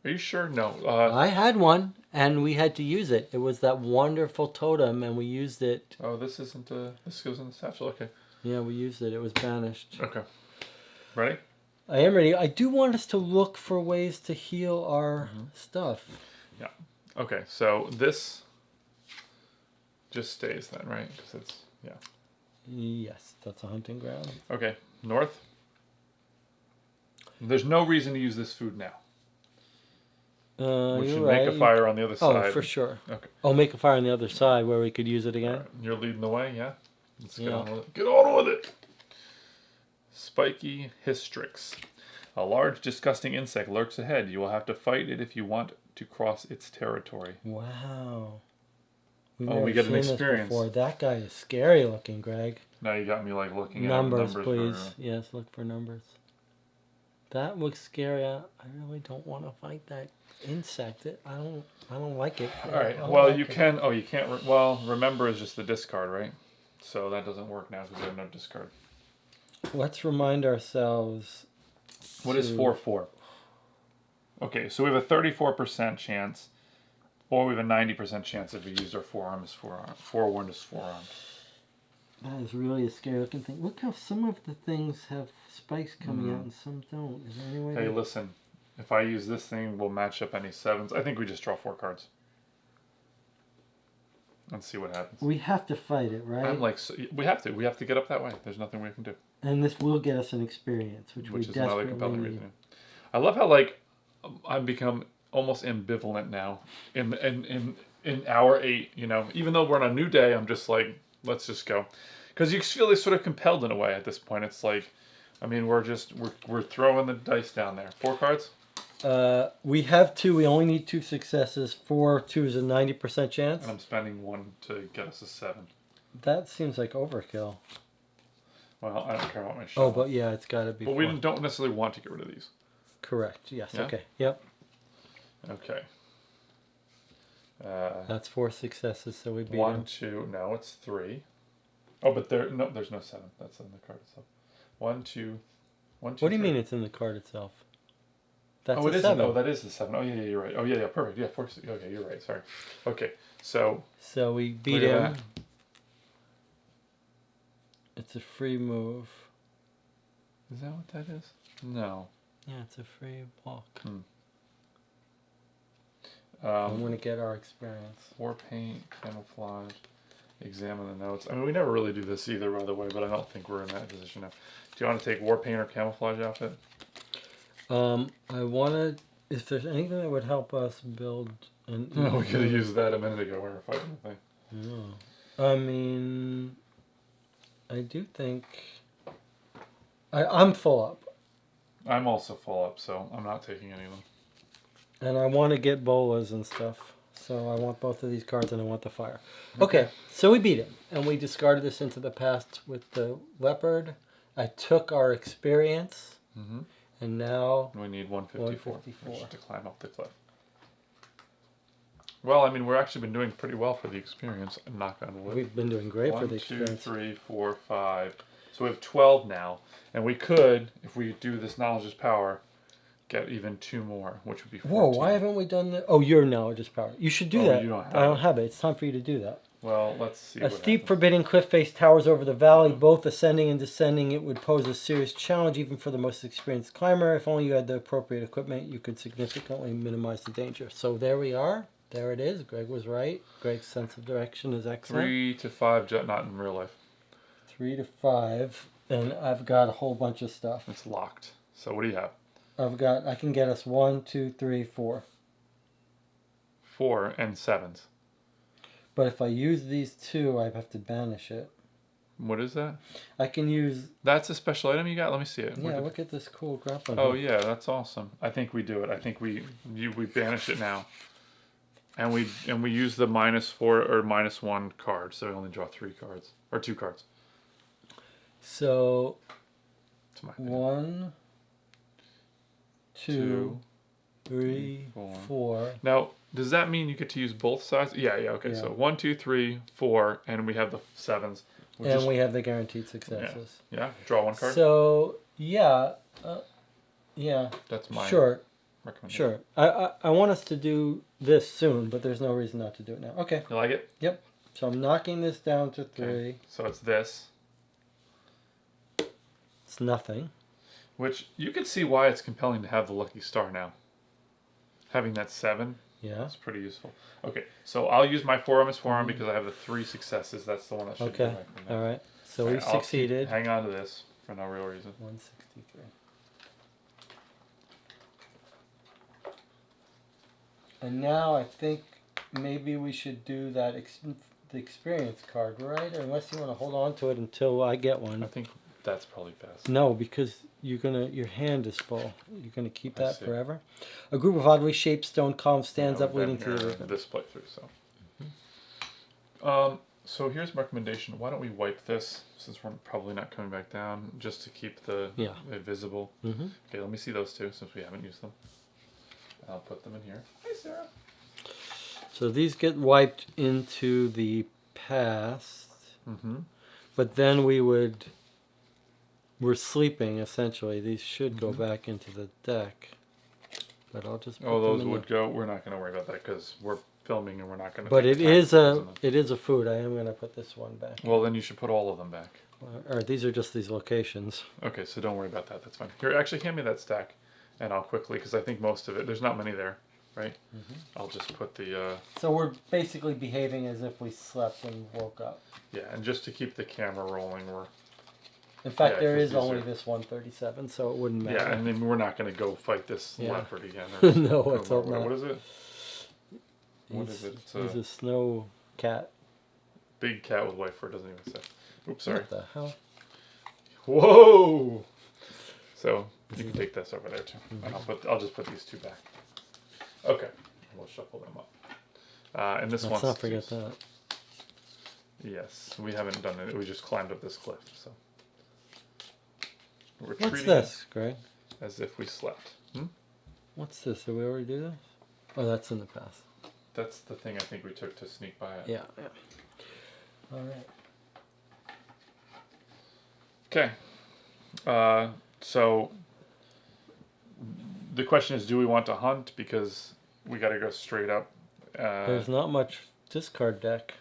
Are you sure? No. I had one, and we had to use it. It was that wonderful totem, and we used it. Oh, this isn't. This goes in the satchel. Okay. Yeah, we used it. It was banished. Okay. Ready? I am ready. I do want us to look for ways to heal our stuff. Yeah. Okay. So this just stays then, right? Because it's Yes, that's a hunting ground. Okay. North. There's no reason to use this food now. We You're should right. make a fire on the other side. Oh, for sure. Okay. Oh, make a fire on the other side where we could use it again. All right. You're leading the way, yeah? Let's get Yeah. on with it. Get on with it! Spiky Hystrix. A large, disgusting insect lurks ahead. You will have to fight it if you want to cross its territory. Wow. We've Oh, never we get an seen this experience. before. That guy is scary looking, Greg. Now you got me like looking at Numbers, numbers. please. Yes, look for numbers. That looks scary. I really don't want to fight that insect. I don't like it. All right. I don't Well, like you it. can. Oh, you can't. Well, remember is just the discard, right? So that doesn't work now because we have no discard. Let's remind ourselves. What is 4/4? Okay, so we have a 34% chance, or we have a 90% chance if we use our forearm as forearm. Forewarned as forearm. That is really a scary looking thing. Look how some of the things have spikes coming out and some don't. Is there any way? Hey, listen. If I use this thing, we'll match up any sevens. I think we just draw 4 cards. And see what happens. We have to fight it, right? I'm like, so, we have to. We have to get up that way. There's nothing we can do. And this will get us an experience, which we Which is another desperately compelling need. reason. I love how like I've become almost ambivalent now in hour 8. You know, even though we're on a new day, I'm just like, let's just go, because you feel sort of compelled in a way at this point. It's like, I mean, we're throwing the dice down there. 4 cards. We have 2. We only need 2 successes. 4 2 is a 90% chance. And I'm spending 1 to get us a 7. That seems like overkill. Well, I don't care about my Oh, show. but yeah, it's got to be. But we 4. don't necessarily want to get rid of these. Correct. Yes. Yeah? Okay. Yep. Okay. That's 4 successes, so we beat 1, him. 2. No, it's 3. Oh, but there's no 7. That's in the card itself. 1, 2. 1, 2. What do you 3. mean it's in the card itself? That's Oh, it a is. 7. Oh, that is the 7. Oh, yeah, you're right. Oh, yeah, perfect. Yeah, 4. Okay, you're right. Sorry. Okay, so So we beat look at him. that. It's a free move. Is that what that is? No. Yeah, it's a free walk. I'm Um, going to get our experience. War paint, camouflage, examine the notes. I mean, we never really do this either, by the way, but I don't think we're in that position now. Do you want to take war paint or camouflage outfit? I wanted, if there's anything that would help us build an. No, we could have used that a minute ago when we were fighting the thing. No. I mean, I do think. I'm full up. I'm also full up, so I'm not taking any of them. And I want to get bolas and stuff. So I want both of these cards and I want the fire. Okay, so we beat him. And we discarded this into the past with the leopard. I took our experience. Mm-hmm. And now. We need 154, 154. which is to climb up the cliff. Well, I mean, we've actually been doing pretty well for the experience. Knock on wood. We've been doing great 1, for the 2, experience. 3, 4, 5. So we have 12 now. And we could, if we do this knowledge is power, get even 2 more, which would be 14. Whoa, why haven't we done that? Oh, your knowledge is power. You should do Oh, that. you don't have I don't it. have it. It's time for you to do that. Well, let's see A what steep, happens. forbidding cliff face towers over the valley, both ascending and descending. It would pose a serious challenge even for the most experienced climber. If only you had the appropriate equipment, you could significantly minimize the danger. So there we are. There it is. Greg was right. Greg's sense of direction is excellent. 3 to 5, not in real life. 3 to 5. And I've got a whole bunch of stuff. It's locked. So what do you have? I can get us 1, 2, 3, 4. 4 and 7s. But if I use these 2, I have to banish it. What is that? I can use. That's a special item you got? Let me see it. Yeah, look at this cool grappling Oh hook. yeah, that's awesome. I think we do it. I think we banish it now. And we use the -4 or -1 card, so we only draw 3 cards. Or 2 cards. So To my opinion. 1, 2, 3, 4. Now, does that mean you get to use both sides? Yeah, okay. Yeah. So 1, 2, 3, 4, and we have the 7s. We have the guaranteed successes. Yeah, draw one card. So, yeah. Yeah. That's my recommendation. Sure. I want us to do this soon, but there's no reason not to do it now. Okay. You like it? Yep. So I'm knocking this down to 3. Okay. So it's this. It's nothing. Which you can see why it's compelling to have the lucky star now. Having that 7. Yeah. It's pretty useful. Okay, so I'll use my forearm as forearm because I have the 3 successes. That's the one that should Okay. All right. So we succeeded. Hang on to this for no real reason. 163. And now I think maybe we should do that the experience card, right? Or unless you want to hold on to it until I get one. I think that's probably best. No, because your hand is full. You're gonna keep that forever. A group of oddly shaped stone columns stands up leading to the this playthrough. So here's my recommendation. Why don't we wipe this since we're probably not coming back down, just to keep it visible. Okay, let me see those two since we haven't used them. I'll put them in here. Hi, Sarah. So these get wiped into the past, but then we're sleeping essentially. These should go back into the deck, but I'll just put those them in would go. We're not going to worry about that because we're filming and we're not going to. But it is a food. I am going to put this one back. Well, then you should put all of them back. All right, these are just these locations. Okay, so don't worry about that. That's fine. Here, actually, hand me that stack, and I'll quickly because I think most of it. There's not many there, right? I'll just put the. So we're basically behaving as if we slept when we woke up. Yeah, and just to keep the camera rolling, we're. In fact, there is only this 137, so it wouldn't matter. Yeah, and then we're not going to go fight this leopard again. No, let's hope not. What is it? What is it? It's a snow cat. Big cat with white fur. Doesn't even say. Oops, sorry. What the hell? Whoa! So you can take this over there too, and I'll just put these two back. Okay, we'll shuffle them up. And this one. Let's not forget that. Yes, we haven't done it. We just climbed up this cliff, so. We're What's this, Greg? As if we slept. What's this? Did we already do this? Oh, that's in the past. That's the thing I think we took to sneak by it. Yeah. All right. Okay. So the question is, do we want to hunt? Because we got to go straight up. There's not much discard deck.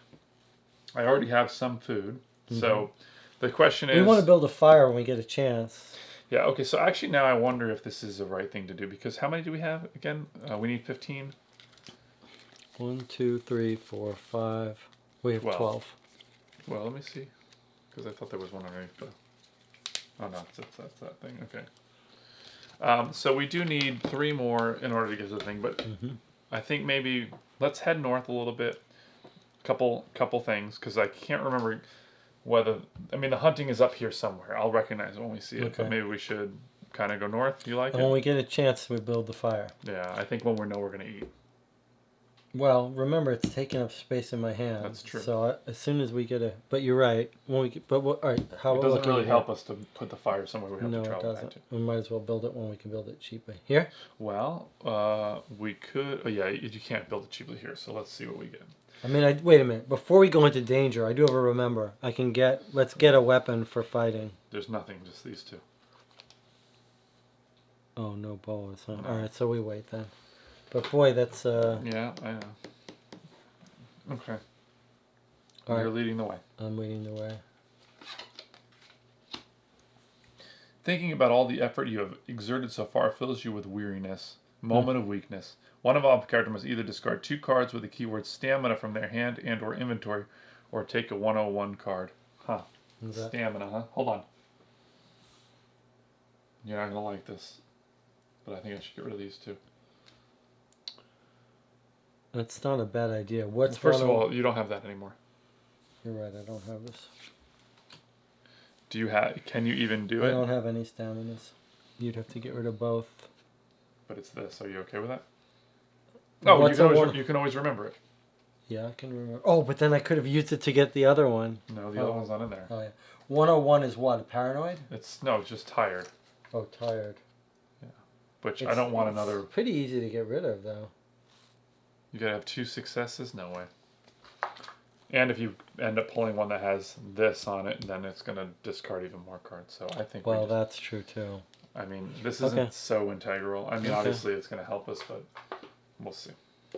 I already have some food, so the question is... We want to build a fire when we get a chance. Yeah, okay, so actually now I wonder if this is the right thing to do, because how many do we have again? We need 15? 1, 2, 3, 4, 5. We have 12. Well, let me see, because I thought there was one underneath the... Oh, no, that's that thing, okay. So we do need 3 more in order to get to the thing, but I think maybe let's head north a little bit. Couple things, because I can't remember whether... I mean, the hunting is up here somewhere. I'll recognize it when we see it, but maybe we should kind of go north. Do you like it? When we get a chance, we build the fire. Yeah, I think when we know we're going to eat. Well, remember, it's taking up space in my hand. That's true. So as soon as we get a... But you're right. When we get, all right, how it doesn't really help us to put the fire somewhere we have to travel back to. We might as well build it when we can build it cheaply. Here? Well, we could... Oh, yeah, you can't build it cheaply here, so let's see what we get. I mean, wait a minute. Before we go into danger, I do have a remember. Let's get a weapon for fighting. There's nothing, just these two. Oh, no bows. Huh? No. All right, so we wait then. But boy, that's... Yeah, I know. Okay. All You're leading the way. I'm leading the way. Thinking about all the effort you have exerted so far fills you with weariness. Moment of weakness. One involved character must either discard 2 cards with the keyword stamina from their hand and or inventory, or take a 101 card. Huh. Stamina, huh? Hold on. You're not going to like this. But I think I should get rid of these 2. That's not a bad idea. First of all, you don't have that anymore. You're right, I don't have this. Do you have... Can you even do it? I don't have any staminas. You'd have to get rid of both. But it's this. Are you okay with that? Oh, you can always remember it. Yeah, I can remember. Oh, but then I could have used it to get the other one. No, the other one's not in there. Oh, yeah. 101 is what? Paranoid? It's just tired. Oh, tired. Yeah. which I don't want another. Pretty easy to get rid of, though. You gotta have 2 successes? No way. And if you end up pulling one that has this on it, then it's gonna discard even more cards. So I think. Well, that's true too. I mean, this isn't so integral. I mean, obviously it's gonna help us, but we'll see.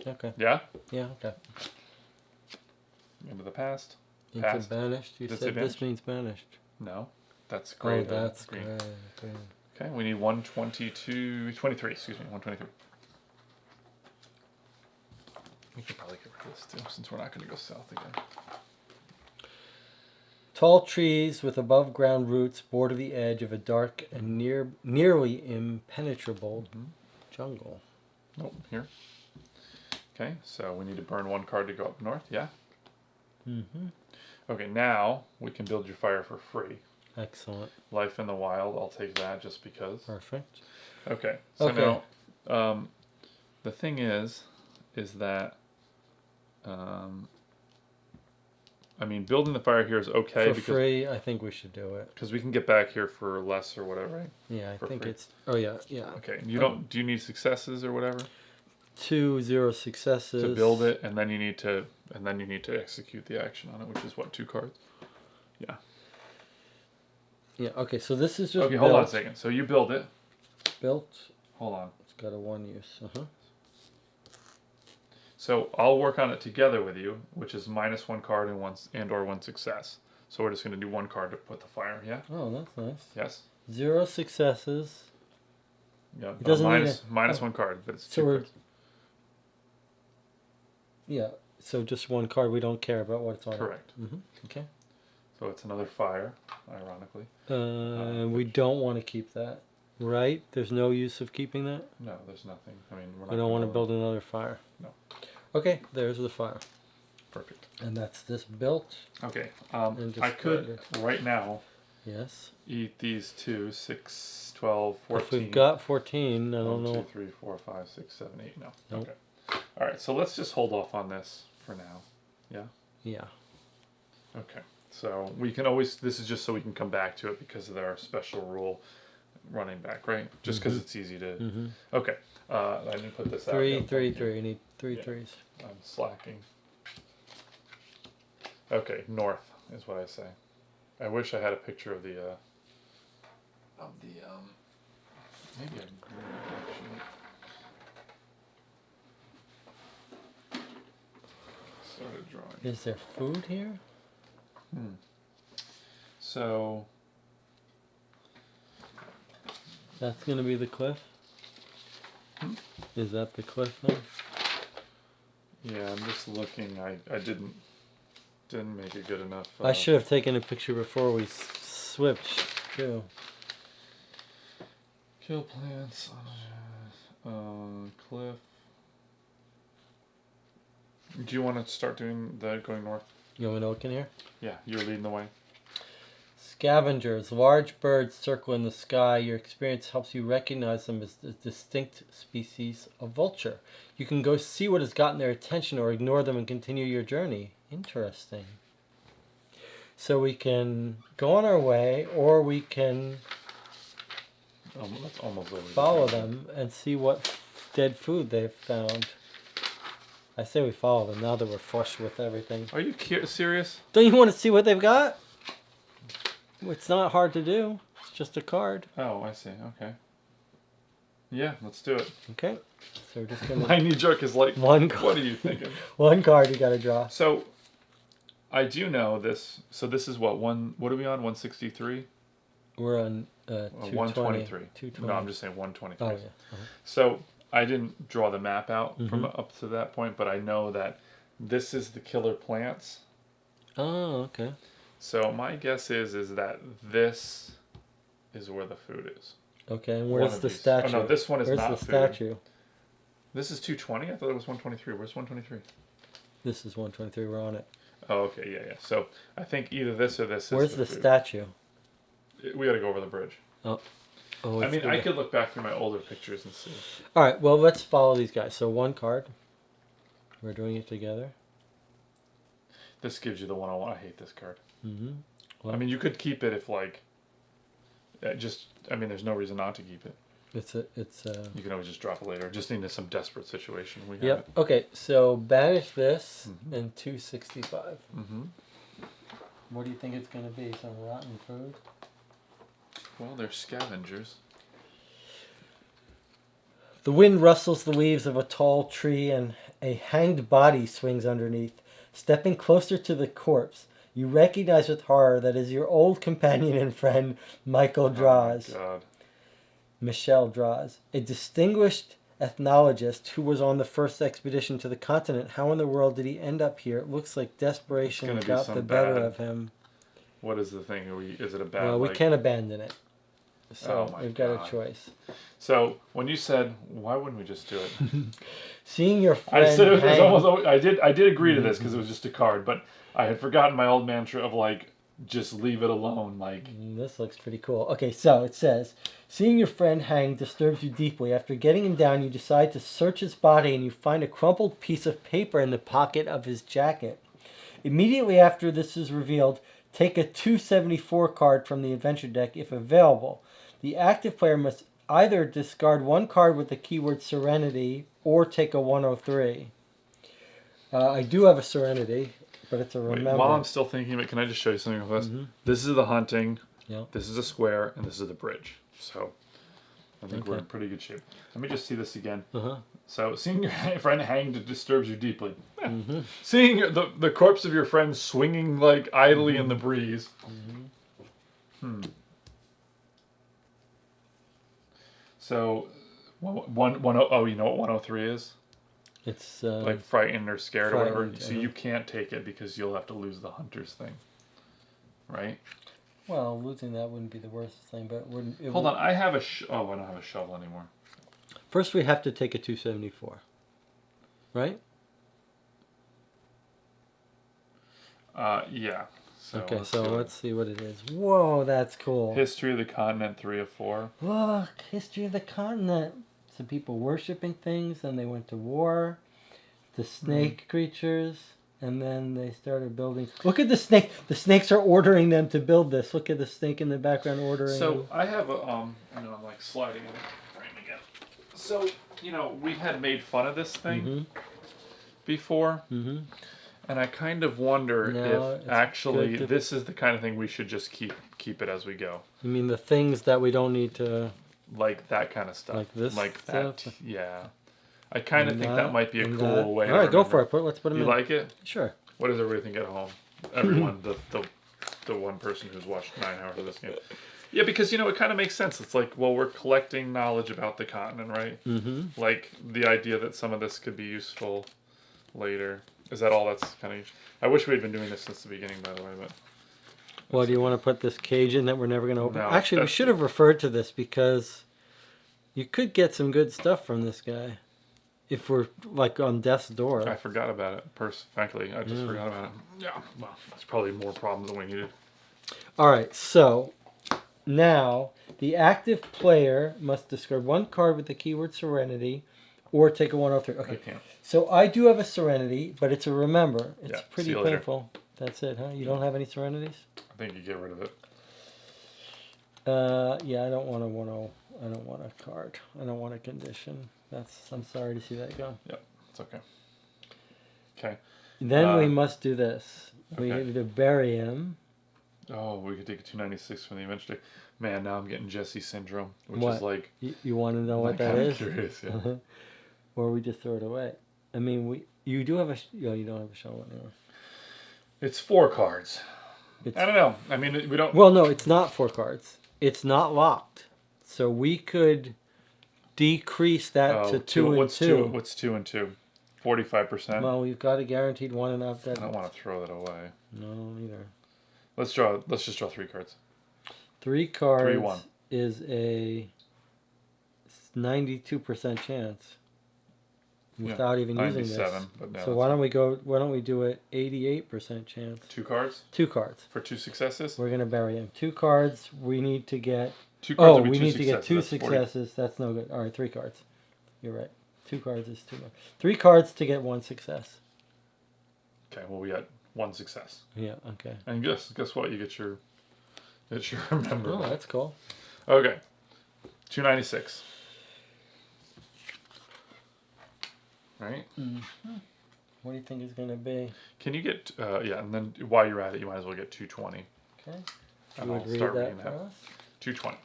Okay. Yeah. Yeah. Okay. Into the past. Into Past. banished. You said this means banished. No, that's great. Oh, that's green. great. Okay, we need 23, excuse me, 123. We could probably get rid of this too, since we're not going to go south again. Tall trees with above ground roots border the edge of a dark and nearly impenetrable jungle. Nope, here. Okay, so we need to burn 1 card to go up north, yeah? Mm-hmm. Okay, now we can build your fire for free. Excellent. Life in the Wild, I'll take that just because. Perfect. Okay, so now, the thing is that, I mean, building the fire here is okay. For free, I think we should do it. Because we can get back here for less or whatever, right? Yeah, I think free. it's... Oh, yeah. Okay, you don't... Do you need successes or whatever? 2 0 successes. To build it, and then you need to execute the action on it, which is what, 2 cards? Yeah. Yeah, okay, so this is just Okay, hold on a second. So you build it. Built. Hold on. It's got a 1 use. So I'll work on it together with you, which is -1 card and or 1 success. So we're just going to do 1 card to put the fire, yeah? Oh, that's nice. Yes? 0 successes. Yeah, it doesn't minus 1 card, but it's 2 so cards. Yeah, so just 1 card. We don't care about what's on Correct. it. Okay. So it's another fire, ironically. We don't want to keep that, right? There's no use of keeping that? No, there's nothing. I mean, we're not we don't want to build another fire. No. Okay, there's the fire. Perfect. And that's this built. Okay. I could, right now, yes, eat these 2, 6, 12, 14. If we've got 14, I don't 1, know. 2, 3, 4, 5, 6, 7, 8. No. Nope. Okay. All right, so let's just hold off on this for now. Yeah? Yeah. Okay. So we can always, this is just so we can come back to it because of our special rule running back, right? Just because it's easy to. Okay. I didn't put this out. 3, 3, 3. You need 3 threes. I'm slacking. Okay, north is what I say. I wish I had a picture of the. Maybe I can actually. Started drawing. Is there food here? So. That's going to be the cliff? Is that the cliff now? Yeah, I'm just looking. I didn't make it good enough. I should have taken a picture before we switched too. Kill plants. Cliff. Do you want to start doing going north? You want me to look in here? Yeah, you're leading the way. Scavengers. Large birds circle in the sky. Your experience helps you recognize them as a distinct species of vulture. You can go see what has gotten their attention or ignore them and continue your journey. Interesting. So we can go on our way, or we can That's almost over. follow them and see what dead food they've found. I say we follow them now that we're flush with everything. Are you serious? Don't you want to see what they've got? It's not hard to do. It's just a card. Oh, I see. Okay. Yeah, let's do it. Okay. So we're just gonna. My knee jerk is like, One what are you thinking? 1 card you gotta draw. So, I do know this. So this is what What are we on? 163. We're on 220. 123. 220. No, I'm just saying 123. Oh yeah. So I didn't draw the map out from up to that point, but I know that this is the killer plants. Oh, okay. So my guess is that this is where the food is. Okay, and where's the these. statue? Oh no, this one is where's not the food. statue? This is 220. I thought it was 123. Where's 123? This is 123. We're on it. Oh, okay, yeah. So I think either this or this Where's is the food. statue? We got to go over the bridge. Oh, I mean, I could look back through my older pictures and see. All right. Well, let's follow these guys. So 1 card. We're doing it together. This gives you the 101. I hate this card. Well, I mean, you could keep it if like, I mean, there's no reason not to keep it. It's You can always just drop it later. Just into some desperate situation. We have Yep. it. Okay. So banish this and 265. Mm-hmm. What do you think it's going to be? Some rotten food? Well, they're scavengers. The wind rustles the leaves of a tall tree, and a hanged body swings underneath. Stepping closer to the corpse, you recognize with horror that is your old companion and friend, Michael Draws. Oh my God. Michel Draws, a distinguished ethnologist who was on the first expedition to the continent. How in the world did he end up here? It looks like desperation got the better of him. What is the thing? Is it a bad? Well, we can't abandon it. So Oh my we've got God. a choice. So when you said, why wouldn't we just do it? Seeing your friend I said it was hang- almost. I did agree to this because it was just a card, but I had forgotten my old mantra of like, just leave it alone. Like, This looks pretty cool. Okay, so it says, seeing your friend hang disturbs you deeply. After getting him down, you decide to search his body and you find a crumpled piece of paper in the pocket of his jacket. Immediately after this is revealed, take a 274 card from the adventure deck if available. The active player must either discard one card with the keyword Serenity or take a 103. I do have a Serenity, but it's a remember. while I'm still thinking of it, can I just show you something with this? This is the hunting. Yeah. This is a square, and this is the bridge. So I think we're Okay. in pretty good shape. Let me just see this again. Uh-huh. So, seeing your friend hanged disturbs you deeply. Seeing the corpse of your friend swinging like idly in the breeze. So, oh, you know what 103 is? It's Like frightened or scared or whatever. frightened, So you can't take it because you'll have to lose the hunter's thing. Right? well, losing that wouldn't be the worst thing, but it wouldn't. Hold on, I have a I don't have a shovel anymore. First, we have to take a 274, right? Yeah. So Okay, so do it. let's see what it is. Whoa, that's cool. History of the continent 3 of 4. Look, history of the continent. Some people worshipping things, and they went to war. The snake creatures, and then they started building. Look at the snake. The snakes are ordering them to build this. Look at the snake in the background ordering. So them. I have a I know I'm like sliding in the frame again. So we had made fun of this thing before, and I kind of wonder No, if it's actually good to- this is the kind of thing we should just keep it as we go, You mean the things that we don't need to. like that kind of stuff, Like this like that. stuff? Yeah, I kind of And think that might be a and cool that. way. All to right, go for remember. it. Let's put them You in. like it? Sure. What does everybody think at home? Everyone, the one person who's watched 9 hours of this game. Yeah, because it kind of makes sense. It's like, well, we're collecting knowledge about the continent, right? Mm-hmm. Like the idea that some of this could be useful later. Is that all that's kind of? I wish we had been doing this since the beginning, by the way, but. Well, do you want to put this cage in that we're never going to open? No, Actually, we that's- should have referred to this because you could get some good stuff from this guy if we're like on death's door. I forgot about it. Frankly, I just forgot about it. Yeah, well, it's probably more problems than we needed. All right, so now the active player must discard one card with the keyword Serenity or take a 103. I Okay, can't. so I do have a Serenity, but it's a remember. It's Yeah, pretty see you later. painful. That's it, huh? You don't have any Serenities? I think you get rid of it. Yeah, I don't want a 10. I don't want a card. I don't want a condition. I'm sorry to see that go. Yep, it's okay. Okay. Then we must do this. We okay. need to bury him. Oh, we could take a 296 from the adventure deck. Man, now I'm getting Jesse syndrome, which What? is like. You want to know what I'm that kinda is? Curious, yeah. Or we just throw it away. I mean, you do have you don't have a shovel anymore. It's 4 cards. It's, I don't know. I mean, we don't. well, no, it's not 4 cards. It's not locked. So we could decrease that to 2 and what's 2. What's 2 and 2? 45%. Well, we've got a guaranteed 1 and up. I don't want to throw that away. No, either. Let's just draw 3 cards. 3 cards 3-1. is a 92% chance without even using this. 97, but no. So why don't we do it 88% chance? 2 cards 2 cards. for 2 successes. We're gonna bury him. 2 cards. We need to get. 2 cards. Oh, would be we 2 need to get 2 successes. That's 40. successes. That's no good. All right, 3 cards. You're right. 2 cards is too much. 3 cards to get 1 success. Okay, well we got 1 success. Yeah. Okay. And guess what? You get your remember. Oh, that's cool. Okay. 296. right? What do you think it's going to be? Can you get, yeah, and then while you're at it, you might as well get 220. Okay. And You I'll would read start that reading for that. us? 220.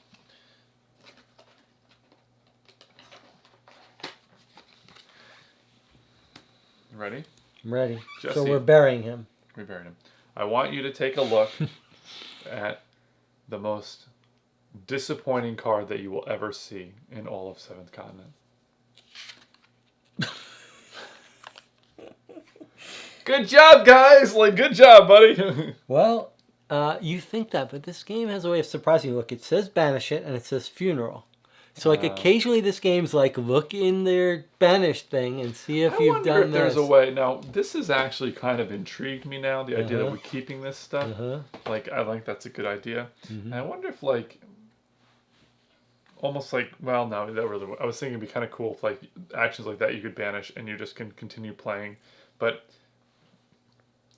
Ready? I'm ready. Jesse. So we're burying him. We buried him. I want you to take a look at the most disappointing card that you will ever see in all of Seventh Continent. Good job, guys! Like, good job, buddy! Well, you think that, but this game has a way of surprising you. Look, it says banish it, and it says funeral. So, like, occasionally this game's like, look in their banish thing and see if you've done I wonder if there's this. a way. Now, this has actually kind of intrigued me now, the idea that we're keeping this stuff. Like, I think that's a good idea. And I wonder if, like, almost like, well, no, that really, I was thinking it'd be kind of cool if, like, actions like that you could banish and you just can continue playing. But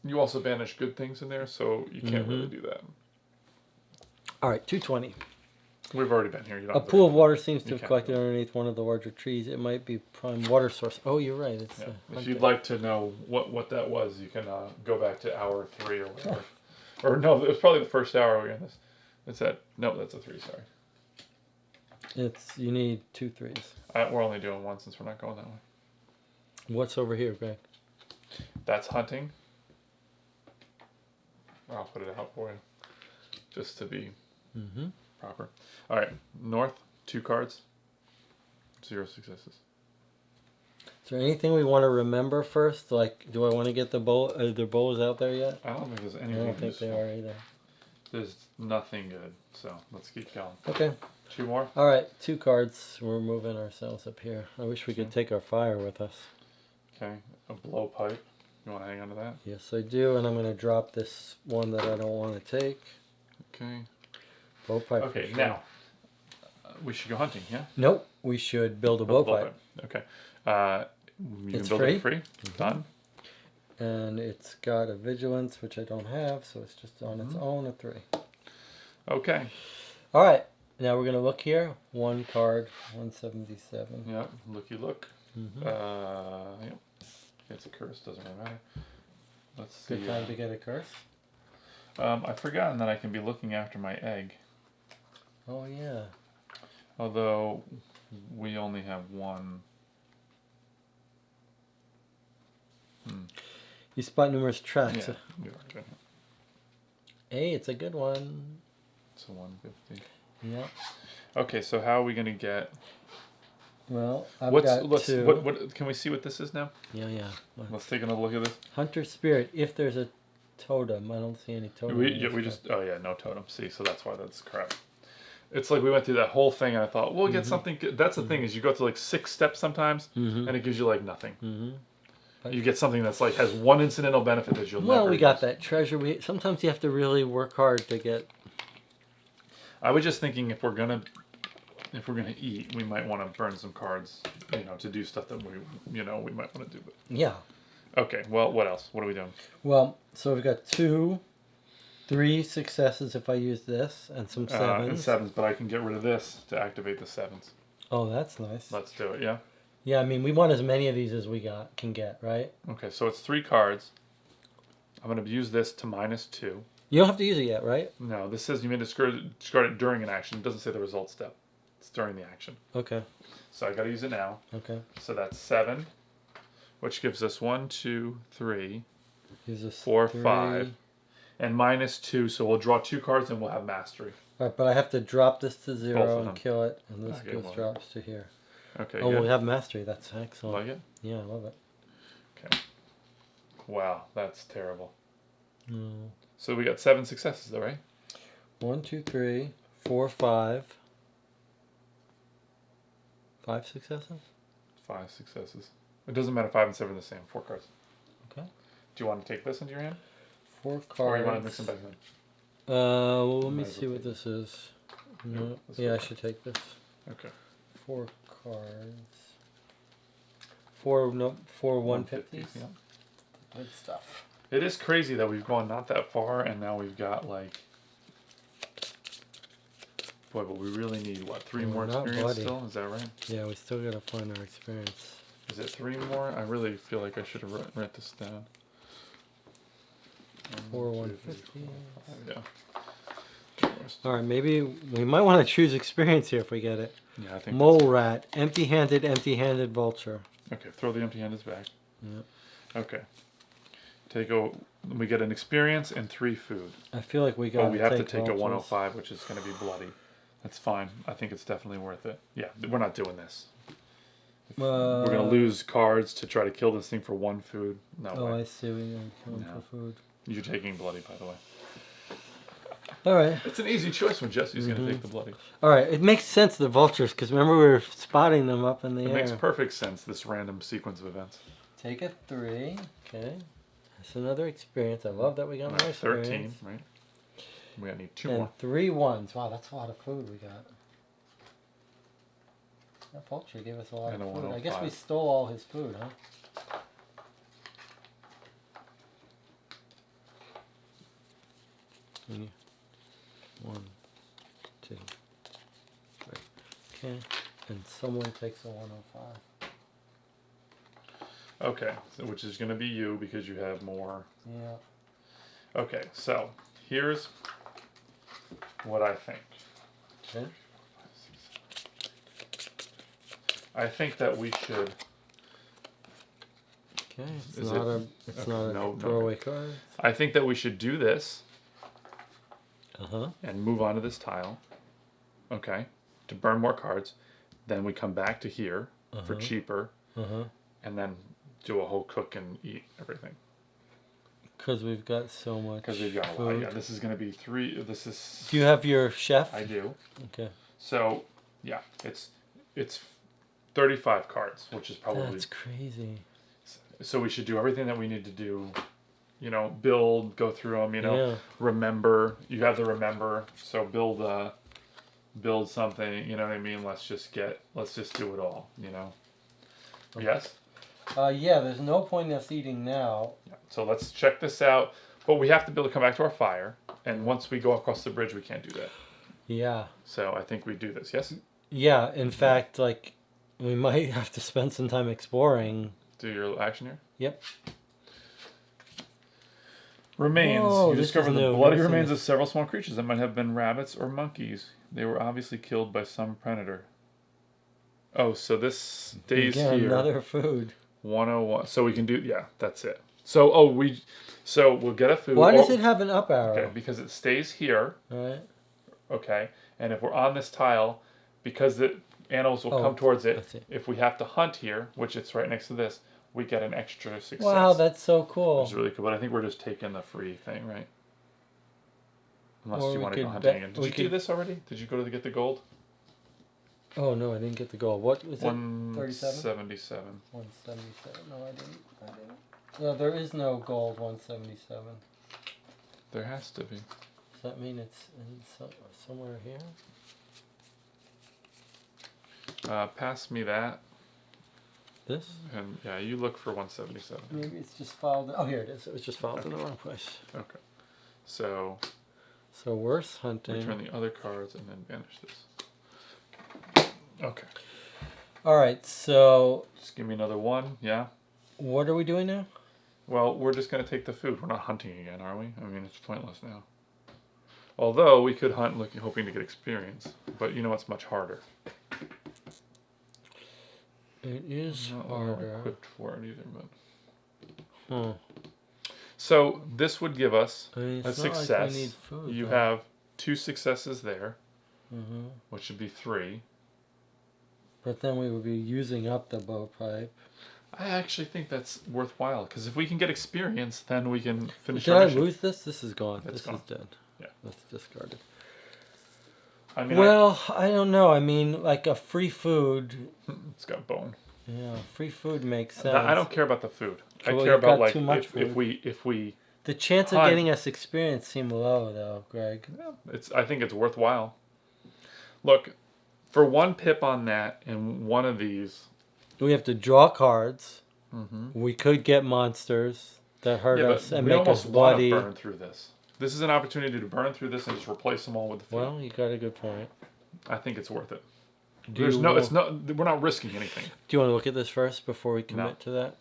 you also banish good things in there, so you can't really do that. All right, 220. We've already been here. You don't A have to pool do of water seems to You have can't collected do underneath one of the larger trees. It might be prime water source. Oh, you're right. It's that. Yeah. If you'd like to know what that was, you can go back to hour 3 or whatever. Or no, it was probably the first hour we were in this. It's at, no, that's a 3, sorry. It's, you need 2 3s. We're only doing 1 since we're not going that way. What's over here, Greg? That's hunting. I'll put it out for you, just to be proper. All right, north, 2 cards, 0 successes. Is there anything we want to remember first? Like, do I want to get the bowl? Are the bowls out there yet? I don't think there's I anything. don't think they useful. are either. There's nothing good, so let's keep going. Okay. 2 more. All right, 2 cards. We're moving ourselves up here. I wish we could take our fire with us. Okay, a blowpipe. You want to hang on to that? Yes, I do, and I'm going to drop this one that I don't want to take. Okay. Blowpipe. Okay, for sure. now we should go hunting. Yeah. Nope, we should build a Build a blowpipe. Okay. You It's can build free? it free. Done. And it's got a vigilance, which I don't have, so it's just on its own, a 3. Okay. All right, now we're going to look here. 1 card, 177. Yep. Looky look. Yep. It's a curse. Doesn't really matter. Let's see. Good time to get a curse. I've forgotten that I can be looking after my egg. Oh, yeah. Although we only have 1. You spot numerous tracks. Yeah. We are good. Hey, it's a good one. It's a 150. Yeah. Okay, so how are we gonna get? Well, I've got 2. What can we see what this is now? Yeah, yeah. Let's take another look at this. Hunter Spirit, if there's a totem. I don't see any totem. in this We oh yeah, no totem. See, so that's why that's crap. It's like we went through that whole thing, and I thought we'll get something good. That's the thing is you go through like 6 steps sometimes, and it gives you like nothing. You get something that's like has 1 incidental benefit that you'll never. Well, we got use. that treasure. Sometimes you have to really work hard to get. I was just thinking if we're gonna eat, we might want to burn some cards, to do stuff that we might want to do. But Yeah. okay, well, what else? What are we doing? Well, so we've got 2, 3 successes if I use this, and some 7s. And 7s, but I can get rid of this to activate the 7s. Oh, that's nice. Let's do it. Yeah. Yeah, I mean, we want as many of these as we can get, right? Okay, so it's 3 cards. I'm going to use this to -2. You don't have to use it yet, right? No, this says you may discard it during an action. It doesn't say the result step. It's during the action. Okay. So I got to use it now. Okay. So that's 7, which gives us 1, 2, 3, Use this 4, 3. 5, and -2. So we'll draw 2 cards and we'll have mastery. All right, but I have to drop this to Both 0 of and them. kill it, and this Okay, goes well. drops to here. Okay. Oh, good. we have mastery. That's excellent. Like it? Yeah, I love it. Okay. Wow, that's terrible. No. So we got 7 successes, though, right? 1, 2, 3, 4, 5. 5 successes? 5 successes. It doesn't matter. 5 and 7 are the same. 4 cards. Okay. Do you want to take this into your hand? 4 cards. Or you want to mix them back in? Well, let me Might as see well what take this is. Yeah, No. let's Yeah, go I for should take this. Okay. 4 cards. 4 150s. Yeah. Good stuff. It is crazy that we've gone not that far, and now we've got like. Boy, but we really need what? 3 more Not experience bloody. still? Is that right? Yeah, we still gotta find our experience. Is it 3 more? I really feel like I should have written this down. 4, 150. Yeah. All right, maybe we might want to choose experience here if we get it. Yeah, I think. Mole rat, empty-handed vulture. Okay, throw the empty-handed back. Yep. Okay. We get an experience and 3 food. I feel like we got. Oh, we have to take a 105, which is going to be bloody. That's fine. I think it's definitely worth it. Yeah, we're not doing this. We're going to lose cards to try to kill this thing for 1 food. No way. Oh, I see. We're going to kill him for food. You're taking bloody, by the way. All right. It's an easy choice when Jesse's going to take the bloody. All right. It makes sense, the vultures, because remember we were spotting them up in the air. It makes perfect sense, this random sequence of events. Take a 3. Okay. That's another experience. I love that we got more experience. 13, right? We need 2 and more. 3 1s. Wow, that's a lot of food we got. That vulture gave us a lot of food. I guess we stole all his food, huh? Mm. 1, 2, 3. Okay. And someone takes a 105. Okay, so which is going to be you because you have more. Yeah. Okay, so here's what I think. Okay. I think that we should. Okay, it's not a throwaway card. I think that we should do this. Uh-huh. And move on to this tile. Okay, to burn more cards. Then we come back to here for cheaper. And then do a whole cook and eat everything. Because we've got so much. Because we've got a lot. food. Yeah, this is going to be 3. This is. Do you have your chef? I do. Okay. So, yeah, it's 35 cards, which is probably. That's crazy. So we should do everything that we need to do. You know, build, go through them. Remember. You have to remember. So build something. You know what I mean? Let's just do it all. You know. Okay. Yes. Yeah. There's no point in us eating now. Yeah. So let's check this out. But we have to be able to come back to our fire. And once we go across the bridge, we can't do that. Yeah. So I think we do this. Yes. Yeah. In fact, like, we might have to spend some time exploring. Do your action here. Yep. Remains. Whoa, You discover the bloody remains new. of several small creatures that might have been rabbits or monkeys. They were obviously killed by some predator. Oh, so this stays here. Another food. 101. So we can do. Yeah, that's it. So we'll get a food. Why does it have an up arrow? Okay, because it stays here. All right. Okay, and if we're on this tile, because the animals will come towards it. If we have to hunt here, which it's right next to this, we get an extra success. Wow, that's so cool. It's really cool, but I think we're just taking the free thing, right? Unless Or you we want to go could hunting bet- again. Did we you do could- this already? Did you go to get the gold? Oh no, I didn't get the gold. What was it? 177. 177. No, I didn't. No, there is no gold 177. There has to be. Does that mean it's in somewhere here? Pass me that. This? And yeah, you look for 177. Maybe it's just filed. Oh, here it is. It was just filed in the wrong place. Okay. So worse hunting. return the other cards and then banish this. Okay. All right. So Just give me another 1. Yeah. what are we doing now? Well, we're just going to take the food. We're not hunting again, are we? I mean, it's pointless now. Although we could hunt hoping to get experience. But you know it's much harder. It is I'm not harder. equipped for it either, but. Huh. So this would give us I mean, a it's not success. like we need food, You though. have 2 successes there, Mm-hmm. which should be 3. But then we would be using up the bow pipe. I actually think that's worthwhile because if we can get experience, then we can finish. Did our I mission. lose this? This is gone. It's This gone. is dead. Yeah. That's discarded. I mean, Well, I don't know. I mean, like a free food. it's got bone. Yeah, free food makes sense. I don't care about the food. I Well, care you've about got like too much if food. we. The chance of Hunt. getting us experience seem low, though, Greg. I think it's worthwhile. Look, for 1 pip on that and 1 of these. We have to draw cards. Mm-hmm. We could get monsters that hurt us and we make us almost want bloody. to burn through this. This is an opportunity to burn through this and just replace them all with the food. Well, you got a good point. I think it's worth it. There's no. It's not. We're not risking anything. Do you want to look at this first before we commit No. to that?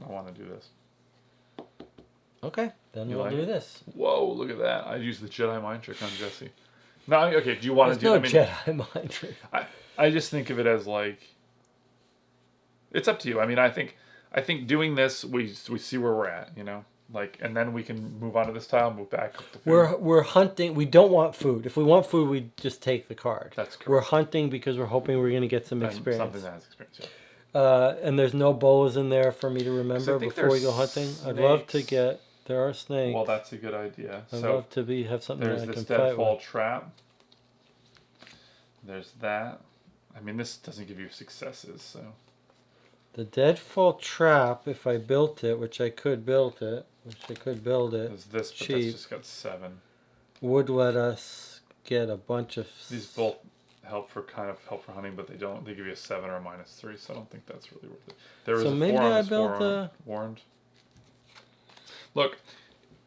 I want to do this. Okay, then You we'll like do it? this. Whoa! Look at that. I used the Jedi mind trick on Jesse. No, okay. Do you want to There's do? no I mean, Jedi mind trick. I just think of it as like. It's up to you. I mean, I think doing this, we see where we're at. You know, like, and then we can move on to this tile, move back up to food. We're hunting. We don't want food. If we want food, we just take the card. That's correct. We're hunting because we're hoping we're going to get some And experience. something that has experience. Yeah. And there's no bolas in there for me to remember think before we there's go hunting. I'd love to snakes. get. There are snakes. Well, that's a good idea. I'd So love to have something there's that I this can fight deadfall with. trap. There's that. I mean, this doesn't give you successes, so. The deadfall trap, if I built it, which I could build it, There's this, but cheap. that's just got 7. would let us get a bunch of. These both help for hunting, but they don't. They give you a 7 or a -3, so I don't think that's really worth it. There is So a maybe 4 on I this built forearm, warned. Look,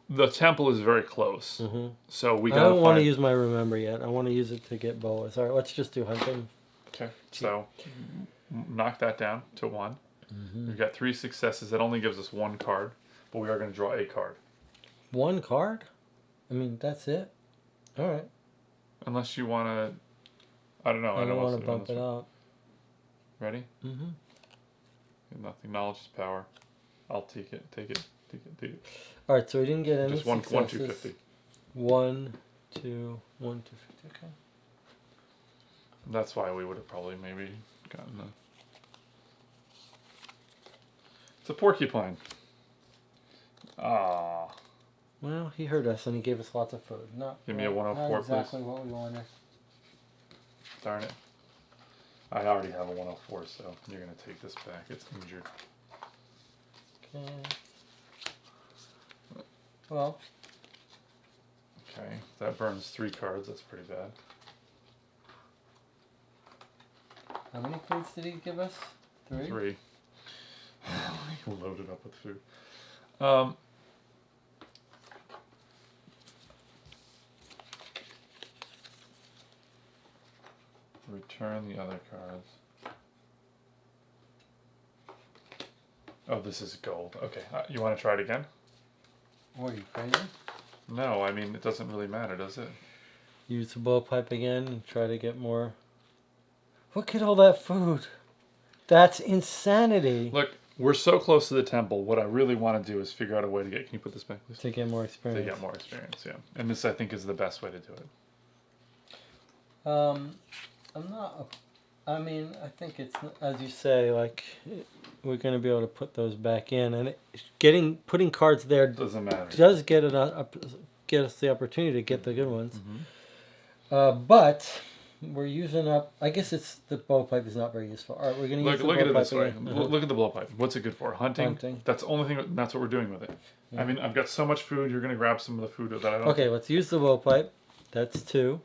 the temple is very close, so we I gotta don't want to find. use my remember yet. I want to use it to get bolas. All right, let's just do hunting. Okay, so knock that down to 1. We've got 3 successes. That only gives us 1 card, but we are going to draw a card. 1 card? I mean, that's it. All right. Unless you want to. I don't know. I don't want want to bump it out. Ready? Mm-hmm. Nothing. Knowledge is power. I'll take it. Take it. Take it. Take it. All right, so we didn't get any Just one successes. 250. 1, 2, 1, 250. Okay. That's why we would have probably maybe gotten a. It's a porcupine. Ah. Well, he heard us and he gave us lots of food. Give me a 104, not exactly what we wanted. Darn it. I already have a 104, so you're going to take this back. It's injured. Okay. Well, Okay. That burns 3 cards. That's pretty bad. how many foods did he give us? 3? 3. Loaded up with food. Return the other cards. Oh, this is gold. Okay, you want to try it again? What are you crazy? No, I mean, it doesn't really matter, does it? Use the blowpipe again and try to get more. Look at all that food. That's insanity. Look, we're so close to the temple. What I really want to do is figure out a way to get. Can you put this back, please? To get more To experience. get more experience, yeah. And this, I think, is the best way to do it. I'm not. I mean, I think it's as you say. Like, we're going to be able to put those back in, and putting cards there Doesn't matter. does get us the opportunity to get the good ones. But we're using up. I guess it's the blowpipe is not very useful. All right, we're going to use the Look at it this blowpipe way. again. Look at the blowpipe. What's it good for? Hunting. That's the only thing. That's what we're doing with it. I mean, I've got so much food. You're going to grab some of the food that I don't. Okay, let's use the blowpipe. That's 2.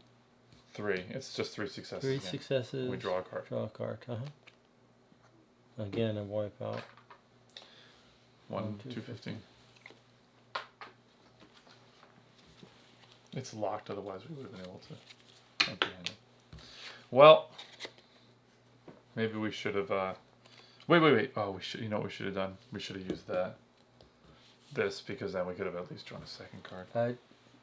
3. It's just 3 successes. 3 again. successes. We draw a card. Draw a card. Again, a wipe out. 1, 250. It's locked. Otherwise, we would have been able to empty-handed. Well, maybe we should have. Wait. Oh, we should. You know what we should have done? We should have used this because then we could have at least drawn a second card.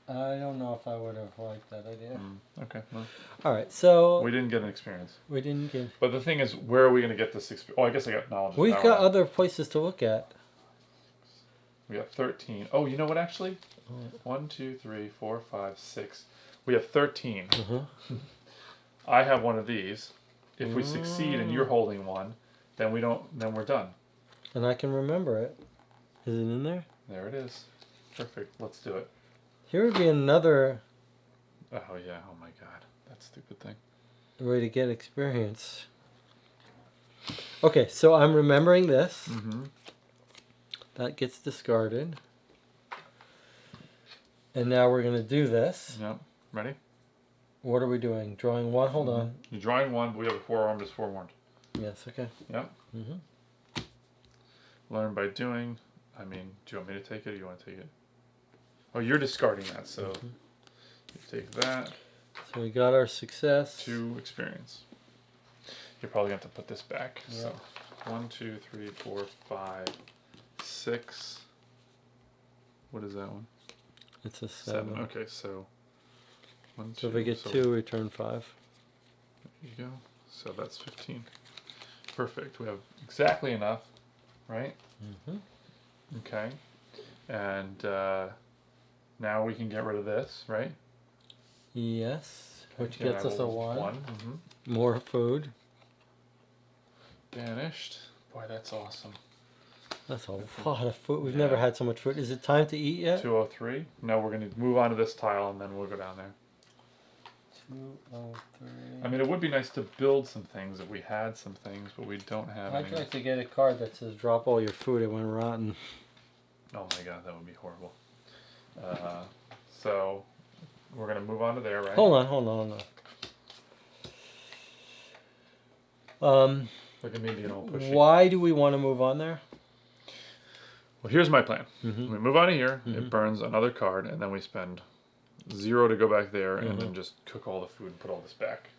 I don't know if I would have liked that idea. Okay. Well, All right, so we didn't get an experience. we didn't get. But the thing is, where are we going to get this experience? Oh, I guess I got knowledge. We've got other places to look at. We got 13. Oh, you know what? Actually, 1, 2, 3, 4, 5, 6. We have 13. I have one of these. If we succeed and you're holding one, then we don't. Then we're done. And I can remember it. Is it in there? There it is. Perfect. Let's do it. Here would be another Oh yeah. Oh my God. That stupid thing. way to get experience. Okay, so I'm remembering this. That gets discarded. And now we're going to do this. Yep. Ready? What are we doing? Drawing 1? Hold on. You're drawing 1, but we have a forearm is forewarned. Yes, okay. Yep. Learn by doing. I mean, do you want me to take it or you want to take it? Oh, you're discarding that, so you take that. So we got our success. 2 experience. You're probably going to have to put this back. Yeah. So 1, 2, 3, 4, 5, 6. What is that one? It's a 7. Okay, so 1, 2. So if we get 2, we turn 5. There you go. So that's 15. Perfect. We have exactly enough, right? Mm-hmm. Okay. And now we can get rid of this, right? Yes. Which Yeah, gets us a 1. Mm-hmm. More food. Banished. Boy, that's awesome. That's a lot of food. We've never had so much food. Is it time to eat yet? 203. No, we're going to move on to this tile and then we'll go down there. 203. I mean, it would be nice to build some things if we had some things, but we don't have I'd any. like to get a card that says drop all your food, it went rotten. Oh my god, that would be horrible. So, we're going to move on to there, right? Hold on. Look at me being all pushy. Why do we want to move on there? Well, here's my plan. Mm-hmm. We move on to here, it burns another card, and then we spend 0 to go back there, and then just cook all the food and put all this back.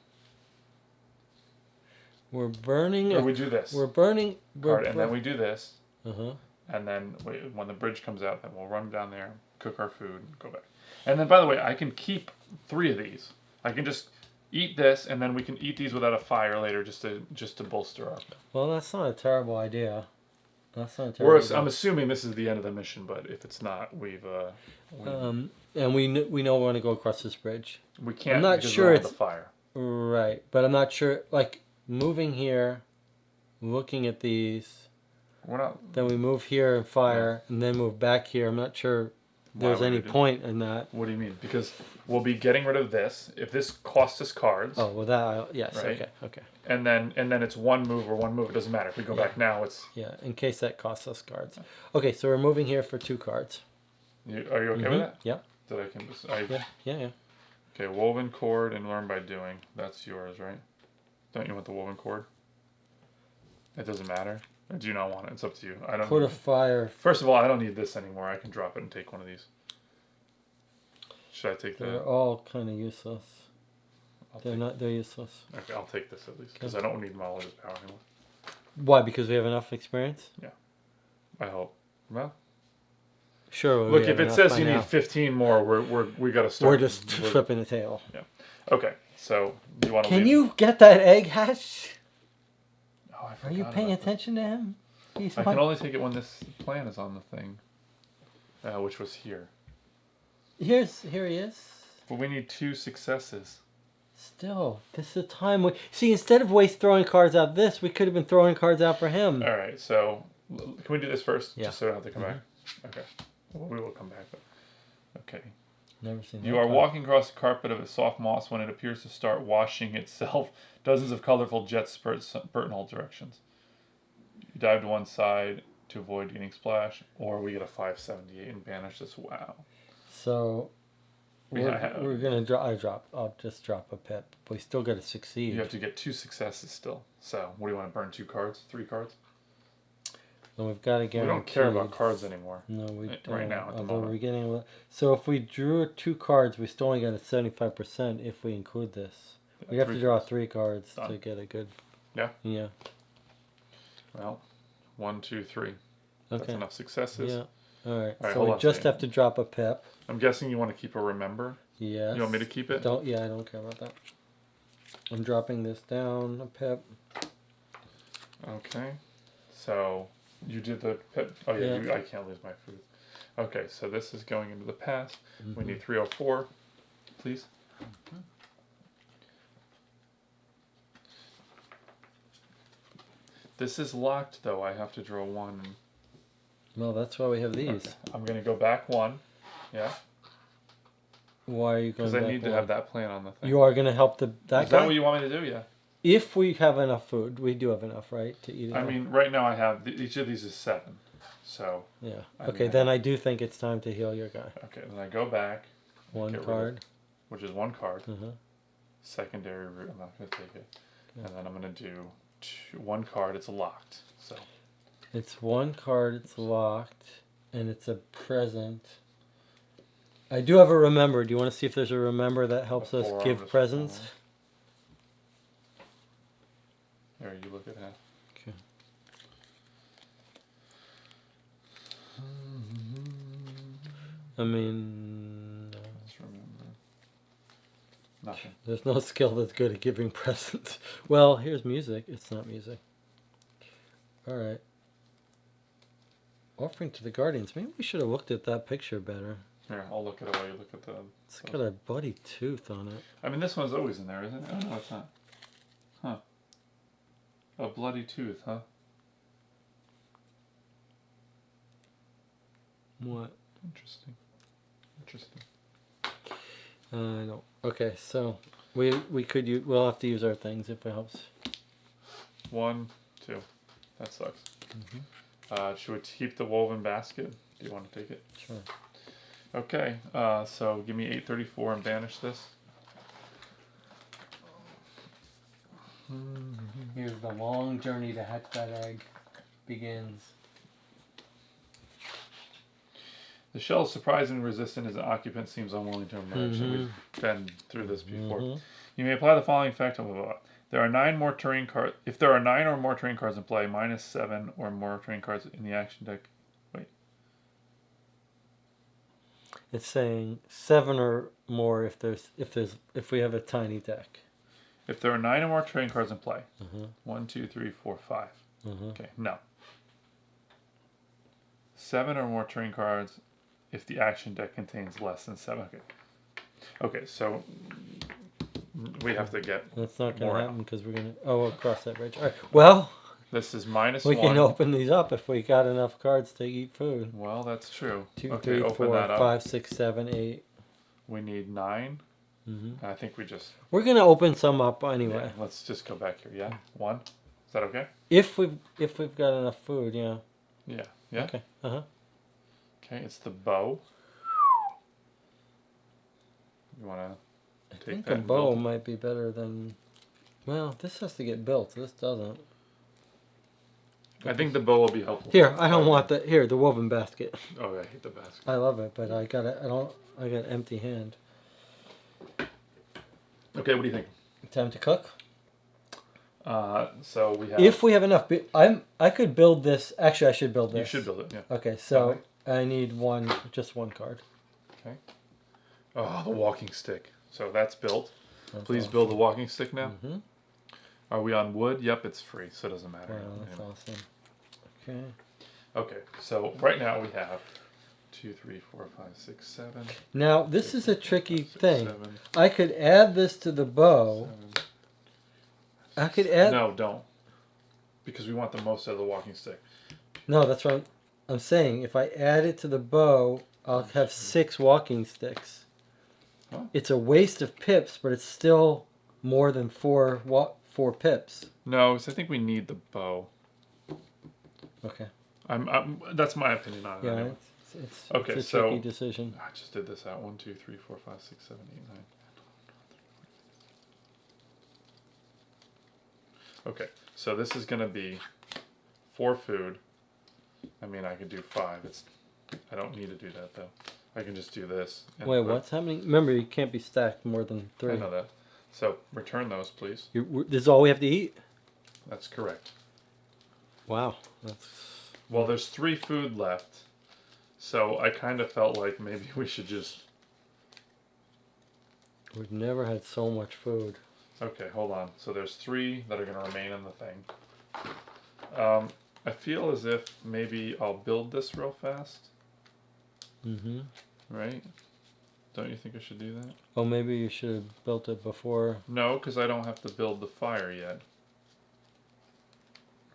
We're burning. Or we do this. We're burning. Card, and then we do this, Uh-huh. and then when the bridge comes out, then we'll run down there, cook our food, and go back. And then, by the way, I can keep 3 of these. I can just eat this, and then we can eat these without a fire later, just to bolster up. Well, that's not a terrible idea. That's not a terrible idea. I'm assuming this is the end of the mission, but if it's not, And we know we want to go across this bridge. we can't. I'm not because sure we're on it's- the fire. Right, but I'm not sure. Like moving here, looking at these, We're not. then we move here and fire, and then move back here. I'm not sure there's would any we do- point in that. What do you mean? Because we'll be getting rid of this if this costs us cards. Oh, well, that yes, Right. okay. And then it's one move or one move. It doesn't matter. If we go back now, it's. Yeah, in case that costs us cards. Okay, so we're moving here for 2 cards. Are you okay with that? Yeah, That I can just. yeah. Okay, woven cord and learn by doing. That's yours, right? Don't you want the woven cord? It doesn't matter. Or do you not want it? It's up to you. I don't. Put a need- fire. First of all, I don't need this anymore. I can drop it and take one of these. Should I take They're the? all kind of useless. I'll They're take, not. They're useless. okay, I'll take this at least because I don't need Molly's power anymore. Why? Because we have enough experience. I hope. Well, Sure. we look, have if it enough says by you now. need 15 more, we got to start. We're just flipping the table. Okay, so you want to? Can you get that egg hatched? Oh, I Are you forgot paying about attention to him? He's I can only take it when this plan is on the thing, which was here. Here he is. But we need 2 successes. Still, this is the time we see. Instead of throwing cards out, we could have been throwing cards out for him. All right, so can we do this first, Yeah. just so I don't have to come back? Okay, well, we will come back. But, okay. Never seen. You that are card. walking across a carpet of soft moss when it appears to start washing itself. Dozens of colorful jets spurt in all directions. You dive to one side to avoid getting splashed, or we get a 578 and banish this. Wow. So Yeah, we're gonna drop. I'll just drop a pip. We still got to succeed. You have to get 2 successes still. So, what do you want to burn? 2 cards? 3 cards? And we've got to We guarantee. don't care about cards anymore. No, we Right don't. now, at the Although moment. we're getting. So if we drew 2 cards, we still only got a 75% if we include this. We have to 3 draw cards. 3 cards Done. to get a good. Yeah? Yeah. Well, 1, 2, 3. That's Okay. enough successes. Yeah. All right. All right, So hold we on a just second. have to drop a pip. I'm guessing you want to keep a remember. Yes. You want me to keep it? Don't. Yeah, I don't care about that. I'm dropping this down a pip. Okay. So you did the pip. Oh yeah, Yeah. I can't lose my food. Okay, so this is going into the past. We Mm-hmm. need 304, please. This is locked though. I have to draw 1. Well, that's why we have these. Okay. I'm gonna go back 1. Yeah. Why are you going Because I back need to one? have that plan on the thing. You are going to help that Is guy? that what you want me to do? Yeah. If we have enough food, we do have enough, right, to eat it I all? mean, right now I have each of these is 7. So Yeah. I Okay, mean, then I do think it's time to heal your guy. okay, then I go back, One Get rid of card. which is 1 card. Uh-huh. Secondary route. I'm not gonna take it. And then I'm gonna do 1 card. It's locked. So It's 1 card, it's locked, and it's a present. I do have a remember. Do you want to see if there's a remember that helps us Before give this presents? I mean, Let's remember. Nothing. there's no skill that's good at giving presents. Well, here's music. It's not music. All right. Offering to the Guardians. Maybe we should have looked at that picture better. Here, I'll look at it while you look at the... It's got a bloody tooth on it. I mean, this one's always in there, isn't it? Oh, no, it's not. Huh. A bloody tooth, huh? What? Interesting. Interesting. No. Okay, so we could use. We'll have to use our things if it helps. 1, 2. That sucks. Should we keep the woven basket? Do you want to take it? Sure. Okay. So give me 834 and banish this. Here's the long journey to hatch that egg begins. The shell is surprisingly resistant as the occupant seems unwilling to emerge. And we've been through this before. You may apply the following effect. Blah, blah, blah. There are 9 more terrain cards. If there are 9 or more terrain cards in play, -7 or more terrain cards in the action deck. Wait. It's saying 7 or more if we have a tiny deck. If there are 9 or more terrain cards in play. 1, 2, 3, 4, 5. Okay, no. 7 or more terrain cards if the action deck contains less than 7. Okay. Okay, so we have to get. That's not going more to out. happen because we're going to. Oh, we'll cross that bridge. All right. Well, This is -1. we can open these up if we got enough cards to eat food. Well, that's true. 2, Okay, 3, open 4, that up. 5, 6, 7, 8. We need 9. I think we just. We're going to open some up anyway. Yeah, let's just go back here. Yeah, 1. Is that okay? If we've got enough food, yeah. Yeah. Yeah. Okay. Okay, it's the bow. You want to I take think that a and bow build it? might be better than. Well, this has to get built. This doesn't. I think the bow will be helpful. Here, I don't want the the woven basket. Oh, I hate the basket. I love it, but I got an empty hand. Okay, what do you think? Time to cook. So we have. If we have enough, I could build this. Actually, I should build this. You should build it. Yeah. Okay, so I need just one card. Okay. Oh, the walking stick. So that's built. That's Please awesome. build the walking stick now. Mhm. Are we on wood? Yep, it's free, so it doesn't matter. Wow, that's Anyway. awesome. Okay. Okay, so right now we have 2, 3, 4, 5, 6, 7. Now this is a tricky 6, thing. 7, I could add this to the bow. 7. I could add. No, don't. Because we want the most out of the walking stick. No, that's what I'm saying. If I add it to the bow, I'll have 6 walking sticks. Huh? It's a waste of pips, but it's still more than 4 pips. No, so I think we need the bow. Okay. That's my opinion on it. Yeah, anyway. it's Okay, a so- tricky decision. I just did this out. 1, 2, 3, 4, 5, 6, 7, 8, 9. Okay, so this is going to be 4 food. I mean, I could do 5. I don't need to do that though. I can just do this. and Wait, put- what's happening? Remember, you can't be stacked more than 3. I know that. So return those, please. This is all we have to eat? That's correct. Wow. That's... Well, there's 3 food left. So I kind of felt like maybe we should just. We've never had so much food. Okay, hold on. So there's 3 that are going to remain in the thing. I feel as if maybe I'll build this real fast. Mm-hmm. Right? Don't you think I should do that? Oh, maybe you should have built it before. No, because I don't have to build the fire yet.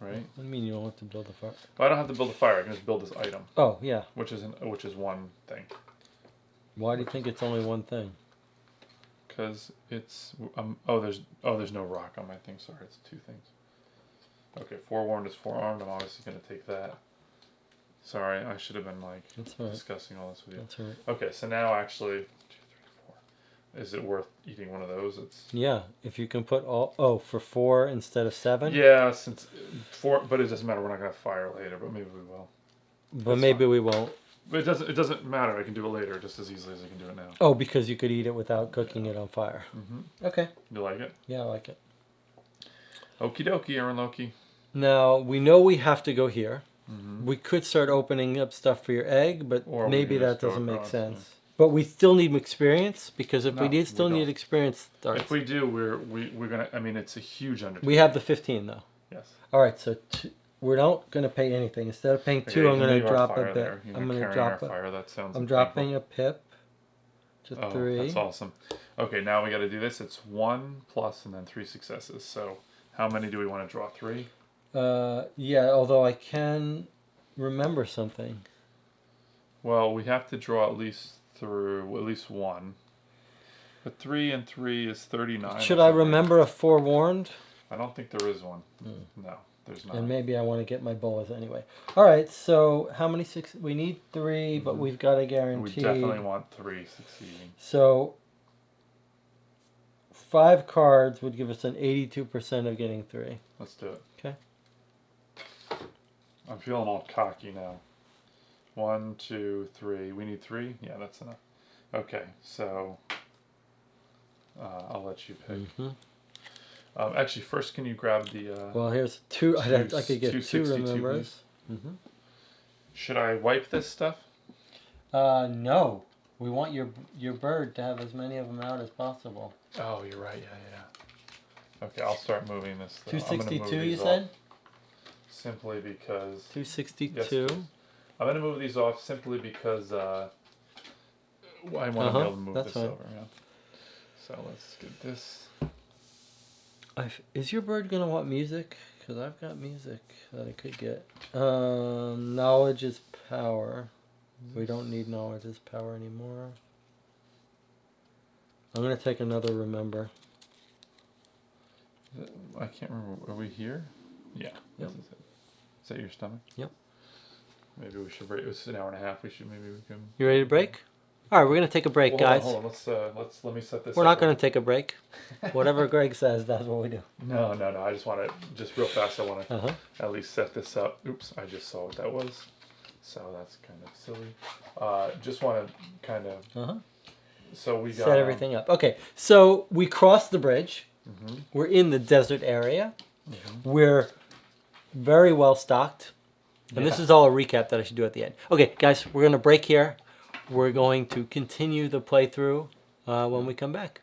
Right? What do you mean you don't have to build the fire? Well, I don't have to build the fire. I can just build this item, Oh, yeah. which is one thing. Why do you think it's only one thing? Because it's there's no rock on my thing. Sorry, it's 2 things. Okay, forewarned is forearmed. I'm obviously gonna take that. Sorry, I should have been like That's all right. discussing all this with you. That's all right. Okay, so now actually, 2, 3, 4. Is it worth eating one of those? It's Yeah, if you can put all... Oh, for 4 instead of 7? yeah, since 4, but it doesn't matter. We're not gonna fire later, but maybe we will. But That's maybe fine. we won't. But it doesn't matter. I can do it later just as easily as I can do it now. Oh, because you could eat it without cooking it on fire. Mm-hmm. Okay. You like it? Yeah, I like it. Okie dokie, Aaron Loki. Now, we know we have to go here. We could start opening up stuff for your egg, but Or we maybe can that just go doesn't make across, sense. But we still need experience, because if No, we we still need don't. experience, all right, If we do, we're gonna. I mean, it's a huge undertaking. we have the 15 though. Yes. All right, so we're not going to pay anything. Instead of paying Okay, 2, you I'm can going leave to our drop a fire bit. there. You're I'm not going to carrying drop our it. fire. That sounds. I'm painful. dropping a pip to Oh, 3. that's awesome. Okay, now we got to do this. It's 1 plus and then 3 successes. So, how many do we want to draw? 3. Yeah, although I can remember something. Well, we have to draw at least 1. But 3 and 3 is 39. Should or I something. remember a forewarned? I don't think there is one. No, there's not. And maybe I want to get my bolas anyway. All right, so how many 6? We need 3, but we've got a guarantee. We definitely want 3 succeeding. So 5 cards would give us an 82% of getting 3. Let's do it. Okay. I'm feeling all cocky now. 1, 2, 3. We need 3? Yeah, that's enough. Okay, so I'll let you pick. Actually, first, can you grab the... Well, here's 2. I could get 2 262, remembers. Should I wipe this stuff? No. We want your bird to have as many of them out as possible. Oh, you're right. Yeah. Okay, I'll start moving this. Though. 262, you said? Simply because... 262. Yes, please. I'm going to move these off simply because I want to be able to move this over. Yeah. So let's get this. Is your bird going to want music? Because I've got music that I could get. Knowledge is power. We don't need knowledge is power anymore. I'm going to take another remember. I can't remember. Are we here? Yeah. Yep. This is it. Is that your stomach? Yep. Maybe we should break. It's an hour and a half. Maybe we can. You ready to break? All right, we're going to take a break, Well, guys. Hold on. Let me set this. We're not going to take a break. Whatever Greg says, that's what we do. No. I just want to, just real fast, I want to Uh-huh. at least set this up. Oops, I just saw what that was. So that's kind of silly. Just want to kind of. Uh-huh. So we got. Set everything up. Okay, so we crossed the bridge. We're in the desert area. We're very well stocked. And this is all a recap that I should do at the end. Okay, guys, we're going to break here. We're going to continue the playthrough when we come back.